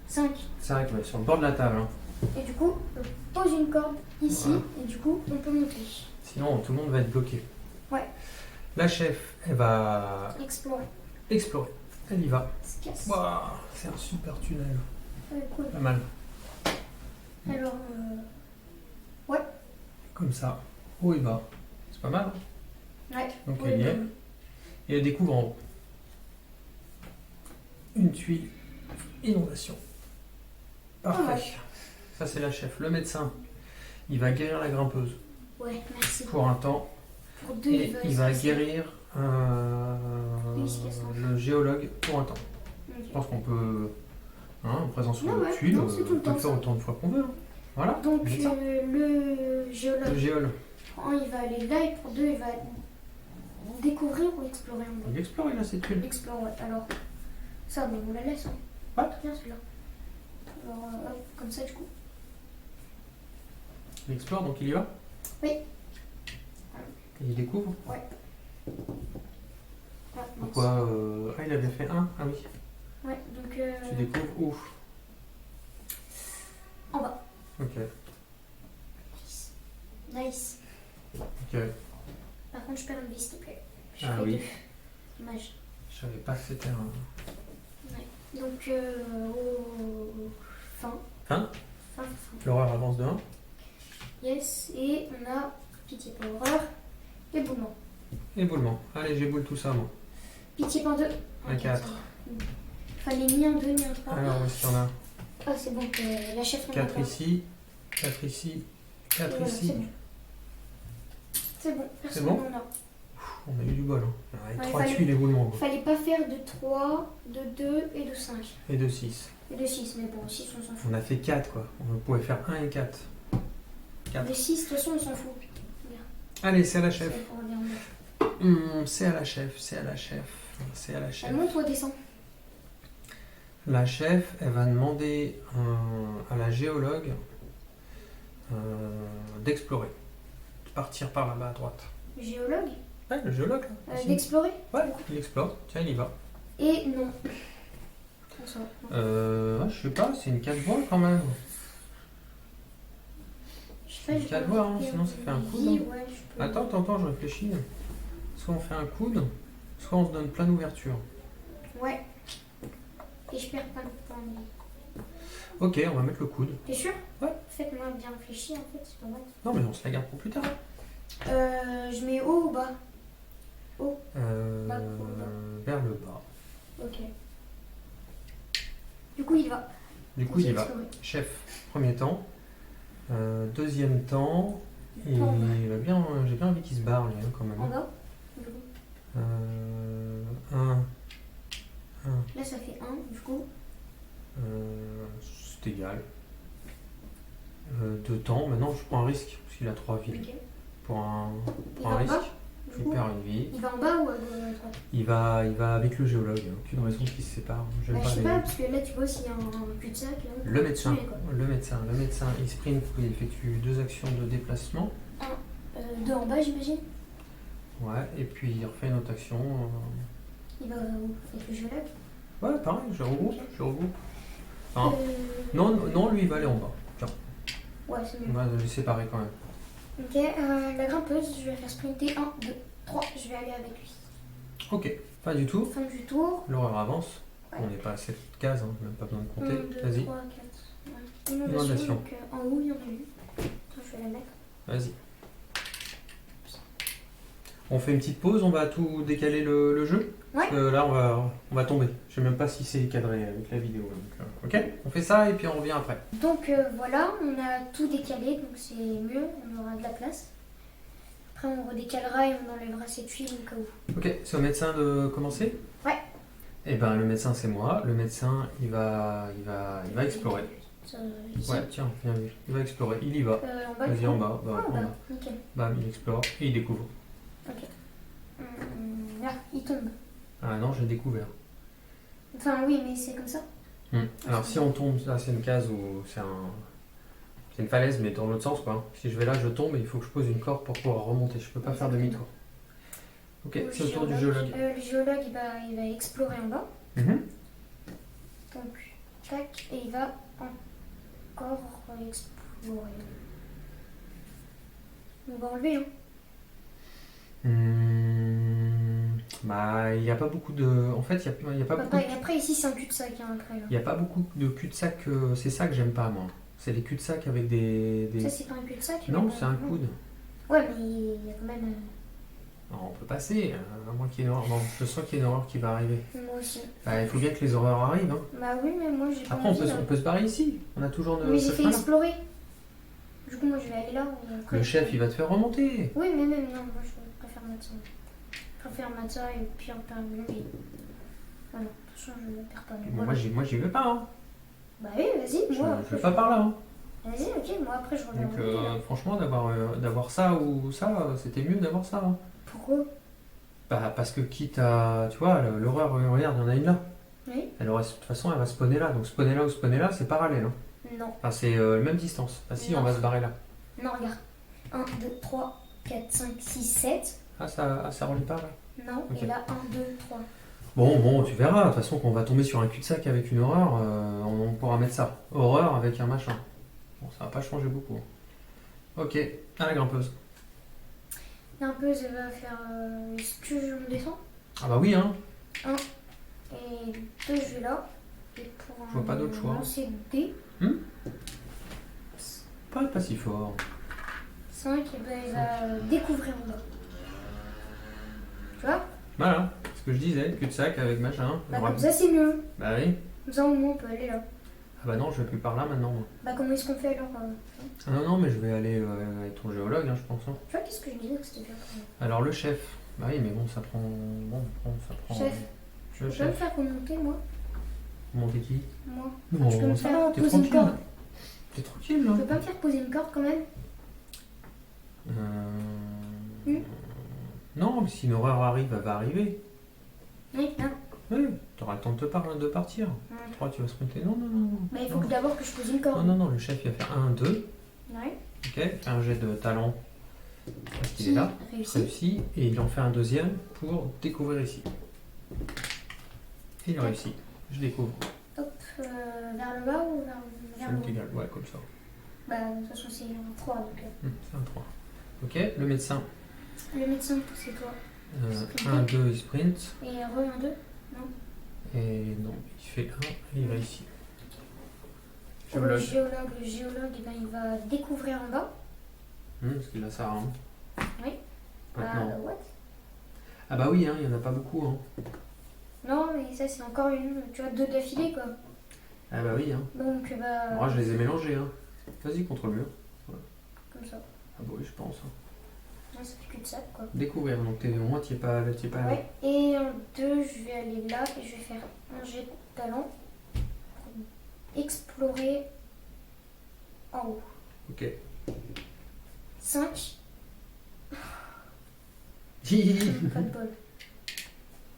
5. C'est vrai que ouais, sur le bord de la table. Hein. Et du coup, on pose une corde ici Voilà. et du coup, on peut monter. Sinon, tout le monde va être bloqué. Ouais. La chef, elle va Explorer. explorer. Elle y va. Se casse. Waouh, c'est un super tunnel. Cool. Pas mal. Alors, Comme ça, haut et bas. C'est pas mal. ouais. Donc Ouais, il y est. bon. Et elle découvre en haut une tuile inondation. Parfait. Ah ouais. Ça c'est la chef. Le médecin, il va guérir la grimpeuse Ouais, merci. pour un temps. Pour 2, Et il va se- guérir Il se casse un. le géologue pour un temps. Ok. Je pense qu'on peut, en présent sur Ouais, le ouais. tuile, Non, c'est tout le on peut temps, le faire ça. autant de fois qu'on veut. Hein. Voilà. Donc, le médecin. le géologue, Le géologue. pour 1, il va aller là, et pour 2, il va découvrir ou explorer en bas. Il explore, il a cette tuile. Explore, ouais. Alors, ça, mais on la laisse. Hein. Ouais. Très bien, celui-là. Alors, hop, comme ça, du coup. Il explore, donc il y va. Oui. Et il découvre. Ouais, Pourquoi Ah, il avait fait un. Ah oui. Ouais, donc. Tu découvres où? En bas. Ok. Nice. Ok. Par contre, je perds une vie, s'il te plaît. Je Ah fais oui. 2. Dommage. Je savais pas que c'était un. Ouais. Donc, au fin. Fin. Fin. L'horreur avance de 1. Yes, et on a pitié pour horreur et boulement. Éboulement. Allez, j'éboule tout ça, moi. Pitié pour 2. Un 4. Fallait ni un 2 ni un 3. Alors, où est-ce qu'il y en a? Ah, c'est bon, la chef 4 ici. 4 ici. 4 Voilà, ici. c'est bon. C'est bon, personne bon n'en a. On a eu du bol. Hein. Avec Ouais, 3 fallait- tuiles éboulement. Fallait pas faire de 3, de 2 et de 5. Et de 6. Et de 6, mais bon, 6 on s'en fout. On a fait 4, quoi. On pouvait faire 1 et 4. 4. De 6, de toute façon, on s'en fout. Allez, c'est à la chef. C'est pour dire mieux. C'est à la chef. C'est à la chef. C'est à la chef. Elle monte ou elle descend? La chef, elle va demander à la géologue d'explorer. De partir par là-bas à droite. Géologue Ouais, le géologue, là. ici. D'explorer? Ouais, il explore. Tiens, il y va. Et non. On s'en- Je sais pas, c'est une 4 voies quand même. Je sais pas, Une j'ai quatre pas voix, hein, marqué sinon ça fait un coup, vie, hein. ouais, je peux- Attends, je réfléchis. Soit on fait un coude, soit on se donne plein d'ouverture. Ouais. Et je perds pas le temps. Ok, on va mettre le coude. T'es sûr? Ouais. Faites-moi bien réfléchir en fait, c'est pas mal. Non, mais on se la garde pour plus tard. Je mets haut ou bas? Euh, Bas. vers le bas. Ok. Du coup, il va. Du coup, il y va. Explorer. Chef, premier temps. Deuxième temps. Il En bas. va bien, j'ai bien envie qu'il se barre, lui, hein, quand même. En bas? Du coup. Un. Là, ça fait 1, du coup. C'est égal. 2 temps. Maintenant, je prends un risque, parce qu'il a 3 vies. Ok. Pour un, Il pour va un en bas? risque, Du il coup. perd une vie. Il va en bas ou à droite? Il va avec le géologue. Il n'y a aucune raison qu'il se sépare. J'aime Bah, pas je sais les- pas, parce que là, tu vois, s'il y a un cul-de-sac. Là, on Le peut médecin, tuer, quoi. le médecin, il sprint, il effectue 2 actions de déplacement. 2 en bas, j'imagine. Ouais, et puis il refait une autre action. Il va où? Avec le géologue. Ouais, pareil, je regroupe, Ok. je regroupe. Enfin, Euh, non, lui il va aller en bas. Tiens, Ouais, c'est on mieux. va les séparer quand même. Ok, la grimpeuse, je vais la faire sprinter 1, 2, 3, je vais aller avec lui. Ok, fin du tour. Fin du tour. L'horreur avance. Ouais. On n'est pas à 7 cases, hein, même pas besoin de 1, compter. 2, Vas-y, 3, 4. Inondation. Inondation. Donc en haut, il y en a eu. Attends, je vais la mettre. vas-y. On fait une petite pause, on va tout décaler le jeu. Ouais. Parce que là, on va tomber. Je sais même pas si c'est cadré avec la vidéo. Donc, ok, on fait ça et puis on revient après. Donc voilà, on a tout décalé, donc c'est mieux, on aura de la place. Après, on redécalera et on enlèvera cette tuile au cas où. Ok, c'est au médecin de commencer? Ouais. Eh ben, le médecin, c'est moi. Le médecin, il va explorer. Ça, ici. Ouais, tiens, bien vu. Il va explorer. Il y va. En bas. Vas-y, en bas. Ah, En en bas. bas, nickel. Bam, il explore et il découvre. Ok. Là, il tombe. Ah non, j'ai découvert. Enfin, oui, mais c'est comme ça. Alors, si on tombe, là, c'est une case où c'est une falaise, mais dans l'autre sens, quoi. Si je vais là, je tombe et il faut que je pose une corde pour pouvoir remonter. Je peux pas faire Exactement. demi-tour. Ok, c'est au tour du géologue. Le géologue, il va explorer en bas. Mhm. Donc, tac, et il va encore explorer. On va enlever, hein. Bah, il n'y a pas beaucoup de. En fait, il y a pas beaucoup. Après, ici, c'est un cul-de-sac, hein, après, là. Il n'y a pas beaucoup de cul-de-sac. C'est ça que j'aime pas, moi. C'est les cul-de-sac avec des. Ça, c'est pas un cul-de-sac. Non, mais c'est un bon. coude. Ouais, mais il y a quand même. Non, on peut passer, à moins qu'il y ait une horreur. Bon, je sens qu'il y a une horreur qui va arriver. Moi aussi. Bah, il faut bien que les horreurs arrivent. Hein. Bah oui, mais moi, j'ai pas Après, on envie, peut, là. on peut se barrer ici. On a toujours Mais j'ai ce fait chemin-là. explorer. Du coup, moi, je vais aller là. Et après, Le chef, il va te faire remonter. Oui, mais même, non, moi, je préfère mettre ça. Je préfère mettre ça et puis en faire une vie. Voilà, de toute façon, je ne perds pas. Mais Bon, voilà. moi, j'y vais pas. Hein. Bah oui, vas-y, Je moi. ne après, vais pas par là. Hein. Vas-y, ok, moi, après, je reviens. Donc, franchement, d'avoir ça ou ça, c'était mieux d'avoir ça. Hein. Pourquoi? Bah, parce que quitte à. Tu vois, l'horreur, regarde, il y en a une là. Oui. De toute façon, elle va spawner là. Donc, spawner là ou spawner là, c'est parallèle. Hein. Non. Enfin, c'est la même distance. Ah, si, Non. on va se barrer là. Non, regarde. 1, 2, 3, 4, 5, 6, 7. Ah, ça relie pas là. Non, Ok. et là, 1, 2, 3. Bon, tu verras. De toute façon, quand on va tomber sur un cul-de-sac avec une horreur, on pourra mettre ça. Horreur avec un machin. Bon, ça va pas changer beaucoup. Ok, à la grimpeuse. Un peu, ça va faire. Est-ce que je me descends? Ah bah oui, hein. Et 2, je vais là. Et pour Je vois pas d'autre choix. lancer D, Pas si fort. 5, et ben, il va découvrir en bas. Tu vois? Voilà, ce que je disais, cul-de-sac avec machin. Bah, comme ça, c'est mieux. Bah oui. Comme ça, au moins, on peut aller là. Ah bah non, je vais plus par là maintenant. Moi. Bah, comment est-ce qu'on fait alors Ah non, mais je vais aller avec ton géologue, hein, je pense. Hein. Tu vois, qu'est-ce que je disais que c'était bien quand même. Alors le chef. Bah oui, mais bon, ça prend. Ça prend. Chef, Le tu peux me chef. faire remonter, moi? Monter qui? Moi. Non, tu peux me ça faire va, t'es poser une tranquille. corde. T'es tranquille, Tu là. peux pas me faire poser une corde quand même? Non, mais si une horreur arrive, elle va arriver. Oui, non. Oui, t'auras le temps de partir. Tu crois que tu vas se monter? Non. Bah, il faut que d'abord que je pose une corde. Non, le chef il va faire 1, 2. Ouais. Ok, fait un jet de talent. Parce qu'il est là. Réussi. Réussi. Et il en fait un deuxième pour découvrir ici. Et il réussit. Je découvre. Hop, vers le bas ou vers Ça le me haut? égale. Ouais, comme ça. Bah, de toute façon, c'est un 3 donc. C'est un 3. Ok, le médecin. Le médecin, c'est toi. 1, 2, il sprint. Et re 1, 2. Et non, il fait 1 et il réussit. Le Géologue. géologue, eh ben, il va découvrir en bas. Parce qu'il a ça. Hein. Oui. Maintenant. What? Ah bah oui, hein, il n'y en a pas beaucoup. Hein. Non, mais ça, c'est encore une. Tu vois, 2 d'affilée, quoi. Ah bah oui. Hein. Donc, bah. Moi, je les ai mélangés. Hein. Vas-y, contre le mur. Comme ça. Ah bah oui, je pense. Hein. Ouais, ça fait cul-de-sac, quoi. Découvrir, donc au moins tu n'y es pas allé. Ouais. Et en 2, je vais aller là et je vais faire un jet de talent pour explorer en haut. Ok. 5. Pas de bol.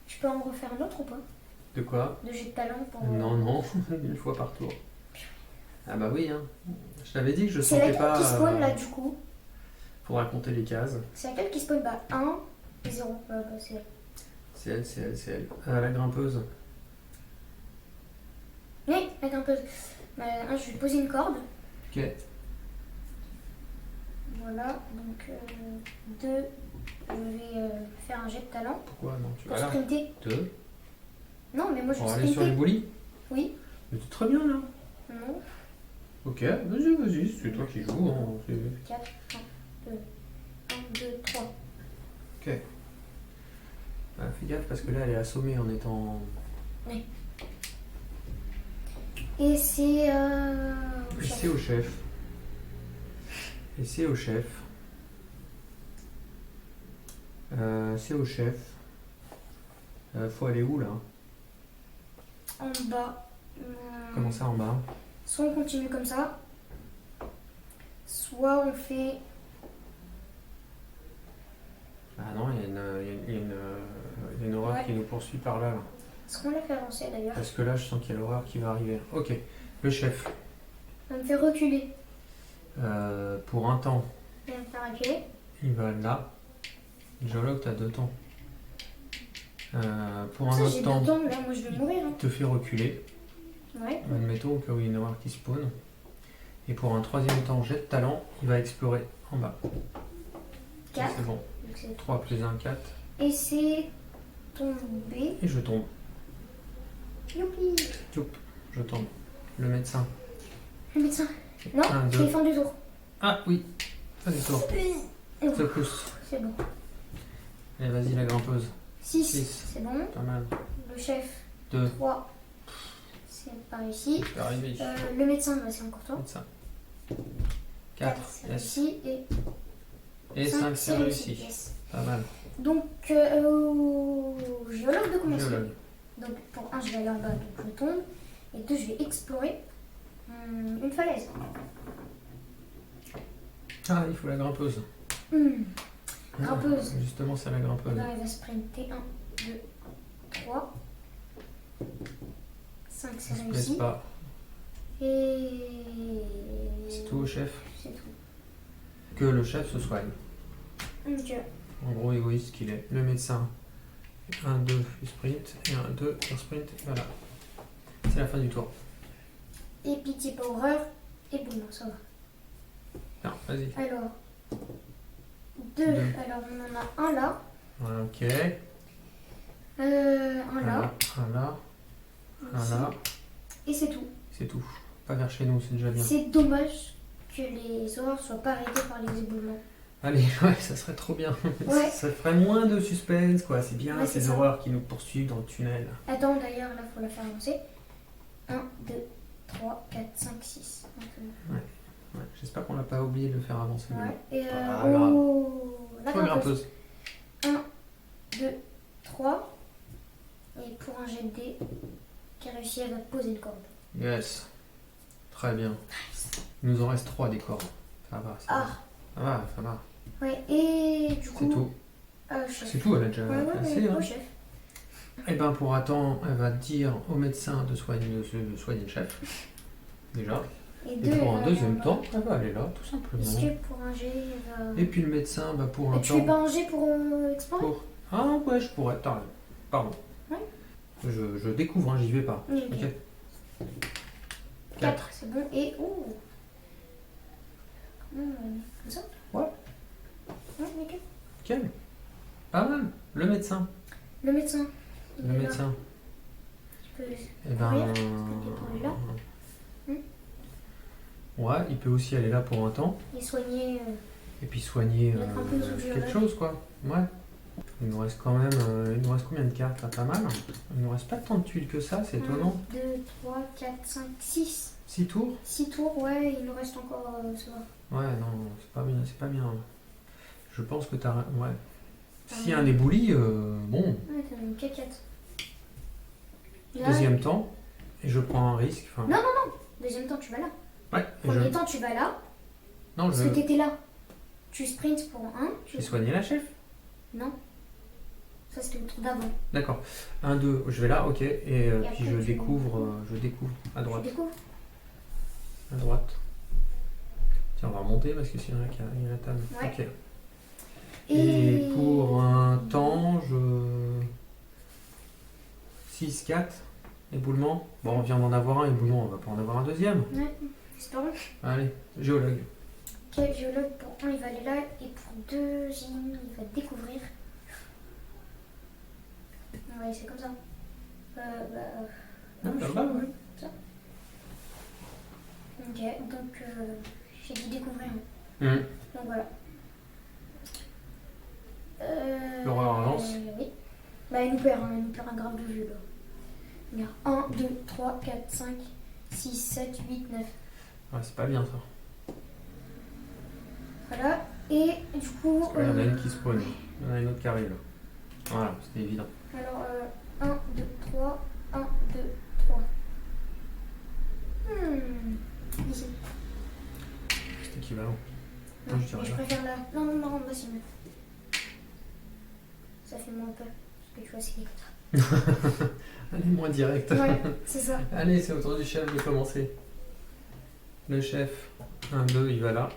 Tu peux en refaire un autre ou pas? De quoi? De jet de talent pour. Non, une fois par tour. Ah bah oui, hein. Je t'avais dit que je C'est sentais laquelle pas. qui spawn là du coup? Faudra compter les cases. C'est laquelle qui spawn? Bah 1 et 0. C'est elle. C'est elle. La grimpeuse. Oui, la grimpeuse. Bah, je vais poser une corde. Ok. Voilà, donc 2. Je vais faire un jet de talent Pourquoi? Non, tu pour vas là. sprinter. 2. Non, mais moi je On vais va aller sur les sprinter. boulis. Oui. Mais t'es très bien là. Non. Ok, vas-y, c'est toi qui joues. Hein. 4. 1, 2, 3. Ok. Bah, fais gaffe parce que là elle est assommée en étant. Et c'est Et c'est au chef. C'est au chef. Faut aller où là? en bas. Comment ça en bas? Soit on continue comme ça, soit on fait. Ah non, il y a une horreur Ouais. qui nous poursuit par là. Est-ce qu'on l'a fait avancer d'ailleurs? Parce que là, je sens qu'il y a l'horreur qui va arriver. Ok, le chef. Ça me fait reculer. Pour un temps, Il va me faire reculer. il va là. Géologue, t'as 2 temps. Pour un Ça, autre j'ai temps, 2 temps, là moi je vais mourir. Hein. il te fait reculer. Ouais. Admettons au cas où il y a une horreur qui spawn. Et pour un 3e temps, jet de talent, il va explorer en bas. 4. C'est bon. 3 plus 1, 4. Et c'est tomber. Et je tombe. Youpi. Youp, je tombe. Le médecin. Le médecin. Non, Un, c'est deux. fin du tour. Ah oui, pas du tout. Et Ça pousse. c'est bon. Allez, vas-y, la grimpeuse. 6, Six. c'est bon. Pas mal. Le chef, 2. 3. C'est pas réussi. Je peux arriver. Le médecin, bah, c'est encore toi. Médecin. 4, 4. c'est Yes. réussi. Et Et 5, c'est réussi. Yes. Pas mal. Donc, géologue de commencer. Géologue. Donc, pour 1, je vais aller en bas, donc je tombe. Et 2, je vais explorer une falaise. Ah, il faut la grimpeuse. Grimpeuse. Ah, justement, c'est la grimpeuse. Là, il va sprinter. 1, 2, 3. 5, Ça c'est se blesse réussi. pas. Et. C'est tout au chef. C'est tout. Que le chef se soigne. Ok. En gros, égoïste qu'il est. Le médecin. 1, 2, il sprint. Et 1, 2, il sprint. Et voilà. C'est la fin du tour. Et pitié pas horreur. Et boum, ça va. Non, vas-y. Alors. 2. Deux. Alors, on en a un là. Voilà, ok. Un Un là. là. Un là. Un ici. là. Et c'est tout. C'est tout. Pas vers chez nous, c'est déjà bien. C'est dommage que les horreurs soient pas arrêtées par les éboulements. Allez, ouais, ça serait trop bien. Ouais. Ça ferait moins de suspense, quoi. C'est bien Ouais, c'est ces ça. horreurs qui nous poursuivent dans le tunnel. Attends, d'ailleurs, là, faut la faire avancer. 1, 2, 3, 4, 5, 6. Ouais, j'espère qu'on l'a pas oublié de le faire avancer. Ouais. Et Pas grave. la Faut la grimpeuse. grimpeuse. 1, 2, 3. Et pour un jet de dés qui a réussi, elle va poser une corde. Yes. Très bien. Il nous en reste 3 des cordes. Ça va, ça va. Ah, Ça va, ça va. ouais. Et du C'est coup. tout. Chef. C'est tout, elle a déjà Ouais, ouais, passé. ouais, Hein. au chef. Et ben pour attendre, elle va dire au médecin de soigner le chef. Déjà. Et Et deux, pour elle un va deuxième aller en temps, bas. elle va aller là, tout Est-ce simplement. que pour un jet, elle va. Et puis le médecin, bah, pour un Tu fais temps. pas un jet pour explorer Pour... Ah ouais, je pourrais. T'as raison. Pardon. Ouais. Je découvre, hein, j'y vais pas. Oui, Ok. ok. 4. 4, c'est bon. Et. Oh. Comme ça. Ouais. Ouais, nickel. Nickel. Pas mal. Le médecin. Le médecin. il Le est là. médecin. Tu peux. Eh ben. Courir, parce que t'es là. Ouais, il peut aussi aller là pour un temps. Et soigner. Et puis soigner Mettre un peu sous le quelque géologue. chose, quoi. Ouais. Il nous reste quand même. Il nous reste combien de cartes là? Pas mal. Il nous reste pas tant de tuiles que ça, c'est étonnant. 1, 2, 3, 4, 5, 6. 6 tours? 6 tours, ouais, il nous reste encore. Ça va. Ouais, non, c'est pas bien, c'est pas bien. Je pense que t'as. Ouais. S'il y a Ah, un éboulis, bon, Ouais, t'as une caquette. Là, deuxième temps, et je prends un risque. Enfin, Non. Deuxième temps, tu vas là. ouais, et Premier temps, tu vas là. non, Parce que t'étais là. Tu sprints pour un. j'ai soigné la chef. Non. Ça, c'était le tour d'avant. D'accord. 1, 2, je vais là, ok, et puis après, je tu- découvre à droite. Tu découvres. À droite. Tiens, on va remonter parce que sinon il y a la table. Ouais. Ok. Et pour un temps, je. 6, 4, éboulement. Bon, on vient d'en avoir un éboulement, on va pas en avoir un deuxième. Ouais, espérons. Allez, géologue. Ok, géologue, pour un, il va aller là. Et pour deux, il va découvrir. Ouais, c'est comme ça. Non, Ah, je bah, fais ouais. ça. Ok, donc j'ai dit découvrir. Hum. Donc voilà. L'horreur avance. Oui. Bah, il nous perd un grave de vue là. Regarde, 1, 2, 3, 4, 5, 6, 7, 8, 9. Ouais, c'est pas bien ça. Voilà. Et du coup. Parce que là, il y en a une qui spawn. Il y en a une autre qui arrive là. Voilà, c'était évident. Alors, 1, 2, 3, 1, 2, 3. Ici. C'est équivalent. Non, Moi, je dirais mais je là. préfère là. Non, bah c'est mieux. Ça fait moins peur. Parce que tu vois, c'est comme ça. Allez, moins direct. Ouais, c'est ça. Allez, c'est au tour du chef de commencer. Le chef, 1, 2, il va là.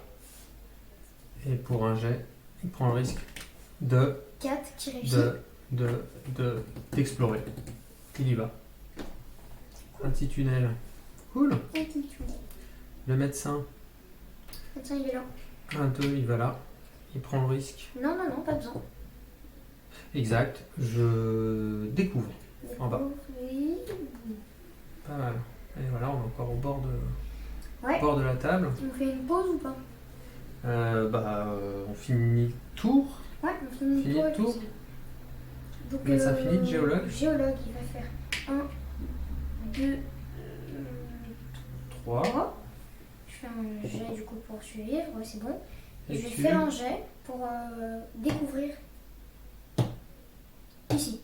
Et pour un jet, il prend le risque de 4 qui réussit. d'explorer. Il y va. Un petit tunnel. Cool. Et qui tue. Le médecin, Attends, il est là. 1, 2, il va là. Il prend le risque. Non, pas besoin. Exact. Je découvre. En bas. Oui. Pas mal. Et voilà, on est encore au Ouais. bord de la table. On fait une pause ou pas? On finit le tour. Ouais, on finit Fini le tour. Donc, Mais ça finit, géologue. Géologue, il va faire 1, 2, 3. 3. Je fais un jet du coup pour suivre, ouais, c'est bon. Et Je vais tu faire un jet pour découvrir ici.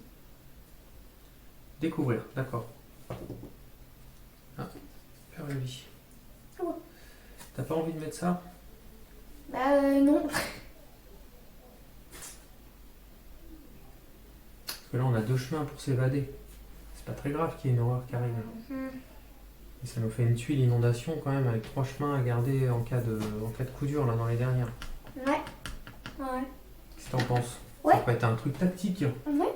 découvrir, d'accord. Ah, faire la vie. Ah ouais. T'as pas envie de mettre ça? Non. Parce que là, on a 2 chemins pour s'évader. C'est pas très grave qu'il y ait une horreur qui arrive. Et ça nous fait une tuile inondation quand même, avec 3 chemins à garder en cas de coup dur là dans les dernières. Ouais. Ouais. Qu'est-ce que t'en penses? Ouais. Ça peut être un truc tactique. Ouais.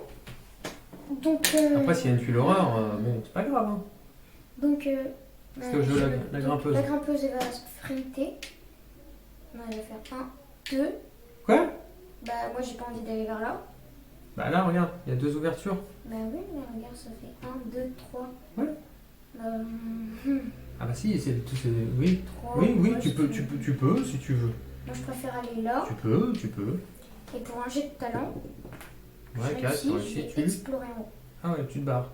Donc. Après, s'il y a une tuile horreur, bon, c'est pas grave. Hein. Donc. C'était au géologue, la grimpeuse. La grimpeuse, elle va sprinter. Non, elle va faire 1, 2. Quoi? Bah, moi, j'ai pas envie d'aller vers là. Bah là, regarde, il y a 2 ouvertures. Bah oui, mais regarde, ça fait 1, 2, 3. Ouais. Ah bah si, oui. 3. Oui, Moi, tu peux, si tu veux. Moi, je préfère aller là. Tu peux. Et pour un jet de talent, Ouais, 4, je réussi, vais tu. explorer en haut. Ah ouais, tu te barres.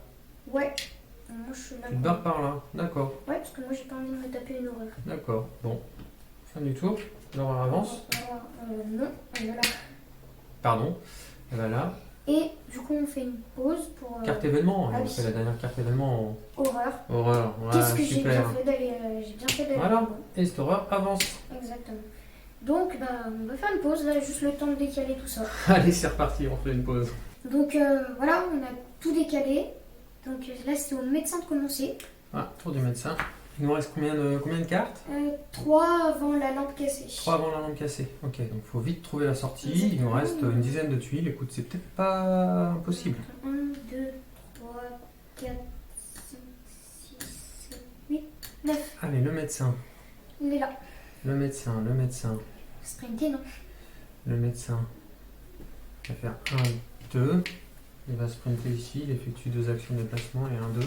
Ouais. Moi, je suis là. Tu te barres par là, d'accord. Ouais, parce que moi, j'ai pas envie de me taper une horreur. D'accord, bon. Fin du tour, l'horreur avance. Alors, non, elle est là. Pardon, elle va là. Et du coup, on fait une pause pour. Carte événement, ah on oui. fait la dernière carte événement Horreur. en horreur. Qu'est-ce que Ouais, j'ai bien super. fait d'aller. J'ai bien fait d'aller. Voilà. là-bas. Et cette horreur avance. Exactement. Donc, bah, on va faire une pause, là, juste le temps de décaler tout ça. Allez, c'est reparti, on fait une pause. Donc, voilà, on a tout décalé. Donc, là, c'est au médecin de commencer. Ah, tour du médecin. Il nous reste combien de cartes? 3 avant la lampe cassée. 3 avant la lampe cassée. Ok, donc il faut vite trouver la sortie. Exactement. Il nous reste une dizaine de tuiles. Écoute, c'est peut-être pas impossible. 1, 2, 3, 4, 5, 6, 7, 8, 9. Allez, le médecin. Il est là. Le médecin. Sprinter, non? Le médecin. Il va faire 1, 2. Il va sprinter ici. Il effectue 2 actions de déplacement. Et 1, 2.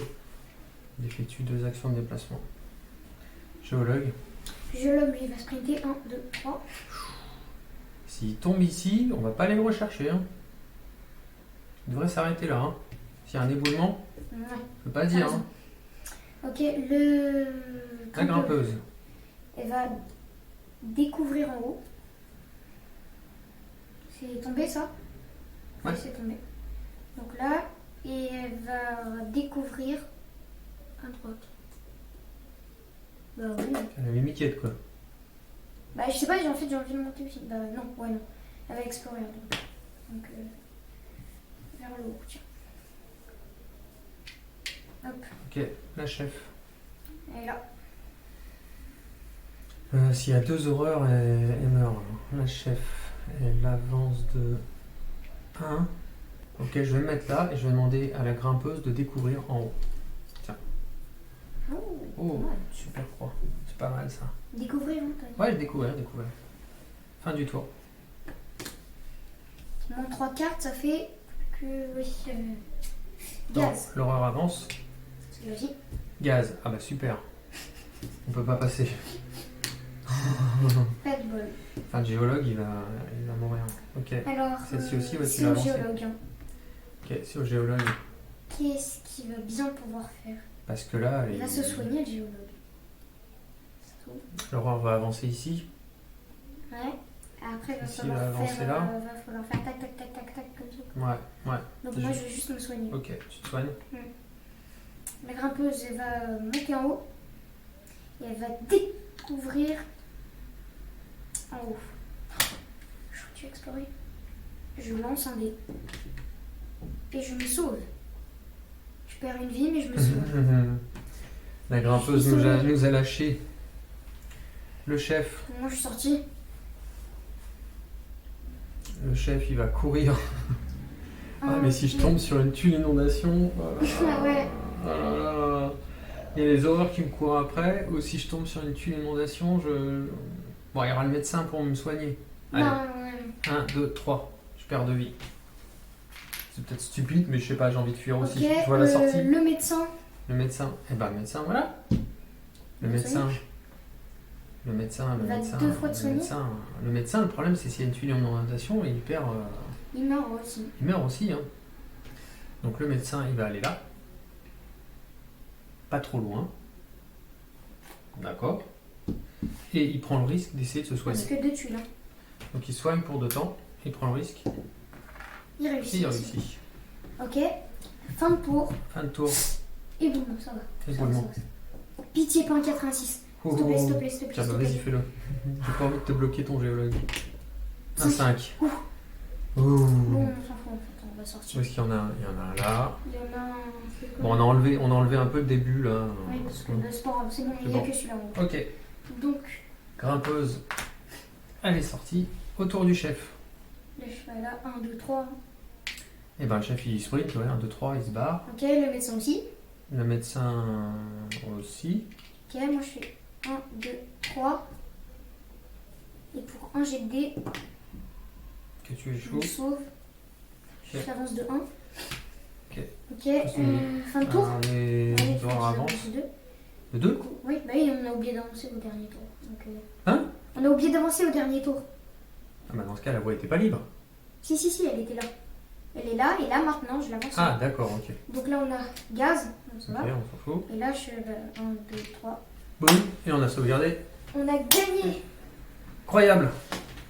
Il effectue 2 actions de déplacement. Géologue. Géologue, lui, il va sprinter. 1, 2, 3. S'il tombe ici, on va pas aller le rechercher. Hein. Il devrait s'arrêter là. Hein. S'il y a un éboulement, Ouais. je peux pas dire. raison. Hein. Ok, La grimpeuse. elle va découvrir en haut. C'est tombé ça? Ouais. Oui, c'est tombé. Donc là, et elle va découvrir à droite. Bah oui. Elle a mis Mickey quoi. Bah je sais pas, en fait j'ai envie de monter aussi. Bah non, ouais non. Elle va explorer à droite. Donc vers le haut, tiens. Hop, Ok, la chef. elle est là. S'il y a 2 horreurs, elle meurt. La chef, elle avance de 1. Ok, je vais me mettre là et je vais demander à la grimpeuse de découvrir en haut. Oh, Ouais. super croix. C'est pas mal ça. Découvrir, hein, t'as dit. Ouais, découvrir. Fin du tour. Mon 3 cartes, ça fait que. Oui. Non, Gaz. l'horreur avance. C'est logique. Gaz. Ah bah super. On peut pas passer. Pas de bol. Enfin, le géologue, il va mourir. Ok. Alors, Celle-ci aussi, ouais, tu c'est l'as au avancée. géologue. Hein. Ok, c'est au géologue. Qu'est-ce qu'il va bien pouvoir faire? Parce que là, Il va se soigner, le géologue. C'est tout. l'horreur va avancer ici. Ouais. Après, il va Ici, falloir il va avancer faire, là. va falloir faire tac, tac, tac, tac, tac, comme ça. Ouais. Donc Je- moi, je vais juste me soigner. Ok, tu te soignes. La grimpeuse, elle va monter en haut. Et elle va découvrir en haut. Je vais explorer. Je lance un dé. Et je me sauve. Je perds une vie, mais je me sauve. La grimpeuse nous a lâché. Le chef. Moi, je suis sortie. Le chef, il va courir. Ah, mais si je tombe sur une tuile inondation. Ah ouais. Oh là là. Il y a les horreurs qui me courent après. Ou si je tombe sur une tuile inondation, Bon, il y aura le médecin pour me soigner. Allez. Non, ouais. 1, 2, 3. Je perds 2 vies. C'est peut-être stupide, mais je sais pas, j'ai envie de fuir aussi. Ok, Je vois la sortie. le médecin. Le médecin. Eh ben, le médecin, voilà. Le médecin. Le médecin, le Il va médecin. deux fois te Le soigner. médecin. Le médecin, le problème, c'est s'il y a une tuile en inondation, il perd. Il meurt aussi. Il meurt aussi. Hein. Donc le médecin, il va aller là. Pas trop loin. D'accord. Et il prend le risque d'essayer de se soigner. Parce que 2 tuiles. Hein. Donc il soigne pour 2 temps. Il prend le risque. Il réussit. Il réussit. Ok. Fin de tour. Fin de tour. Éboulement, ça va. Éboulement. Ça va. Pitié, pas un 86. S'il te plaît, s'il te plaît, s'il te plaît. Tiens, s'il bah, te vas-y, plaît. fais-le. J'ai pas envie de te bloquer ton géologue. Un 5. 5. Ouh. Ouh. Bon, on s'en fout en fait, on va Où sortir. est-ce qu'il y en a? Il y en a un là. Il y en a un. c'est quoi Bon, on a enlevé un peu le début là. Oui, parce que le sport, c'est bon, il n'y a bon. que celui-là en haut. Ok. Donc, Grimpeuse. Elle est sortie. Autour du chef. le cheval là, 1, 2, 3. Et ben le chef il sprint, ouais, 1, 2, 3, il se barre. Ok, le médecin aussi. Le médecin aussi. Ok, moi je fais 1, 2, 3. Et pour un jet de dés, Que tu je échoues. me sauve. Ok. J'avance de 1. Ok. Ok, fin de tour. On est Allez, dans j'avance avance. de 2. Le 2. Oui, bah oui, on a oublié d'avancer au dernier tour. Donc, Hein? on a oublié d'avancer au dernier tour. Ah bah dans ce cas la voie était pas libre. Si, elle était là. Elle est là, et là maintenant je l'avance. Ah d'accord, ok. Donc là on a gaz, donc ça Ok, va. on s'en fout. Et là je fais 1, 2, 3. Boum. Et on a sauvegardé. On a gagné. Incroyable.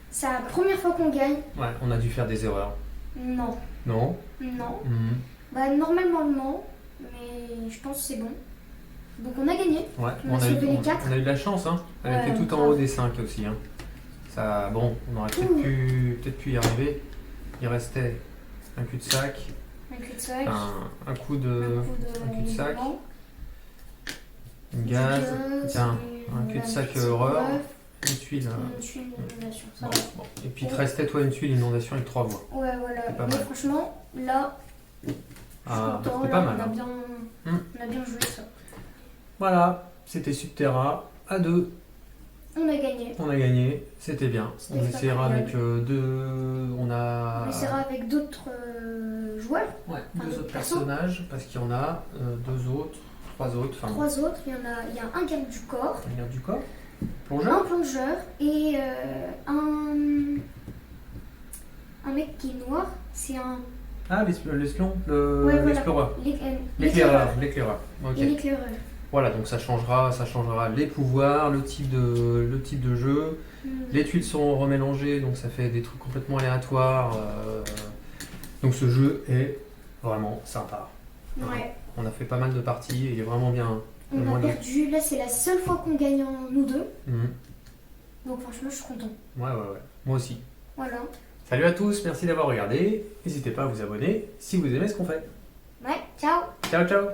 C'est la première fois qu'on gagne. Ouais, on a dû faire des erreurs. Non, Non. non. Mhm. Bah normalement non, mais je pense que c'est bon. Donc on a gagné. Ouais, On a sauvé les 4. on a eu de la chance, hein. Elle Ouais, était tout en grave. haut des 5 aussi, hein. Ça, bon, on aurait peut-être pu y arriver. Il restait un cul-de-sac, Un cul-de-sac. un coup de un cul-de-sac, élément, une gaz, tiens, et un on a cul-de-sac petit horreur, bœuf, une tuile. une tuile, une inondation, ça Bon, va. bon. Et puis il te restait toi une tuile, inondation avec 3 voies. Ouais, voilà. C'est pas Mais mal. franchement, là, Ah, je suis content, c'était là, pas mal. on a Hein. bien, Hmm. on a bien joué ça. Voilà, c'était Subterra à 2. On a gagné. On a gagné, c'était bien. C'était On pas essaiera mal. avec 2. On a. On essaiera avec d'autres joueurs. Ouais, Enfin, 2 autres perso. personnages, parce qu'il y en a 2 autres, 3 autres, enfin, 3 autres. Il y a un garde du corps, un garde du corps, un plongeur, plongeur et un mec qui est noir. C'est un. ah l'espion, Ouais, voilà. l'explorer, L'éclaireur. l'éclaireur, ok. Et l'éclaireur. Voilà, donc ça changera les pouvoirs, le type de jeu, les tuiles seront remélangées, donc ça fait des trucs complètement aléatoires, donc ce jeu est vraiment sympa. Ouais. On a fait pas mal de parties, et il est vraiment bien. On Moi, a perdu. Là, c'est la seule fois qu'on gagne en nous deux. Mhm. Donc franchement, je suis content. Ouais, moi aussi. Voilà. Salut à tous, merci d'avoir regardé. N'hésitez pas à vous abonner si vous aimez ce qu'on fait. Ouais. Ciao. Ciao, ciao!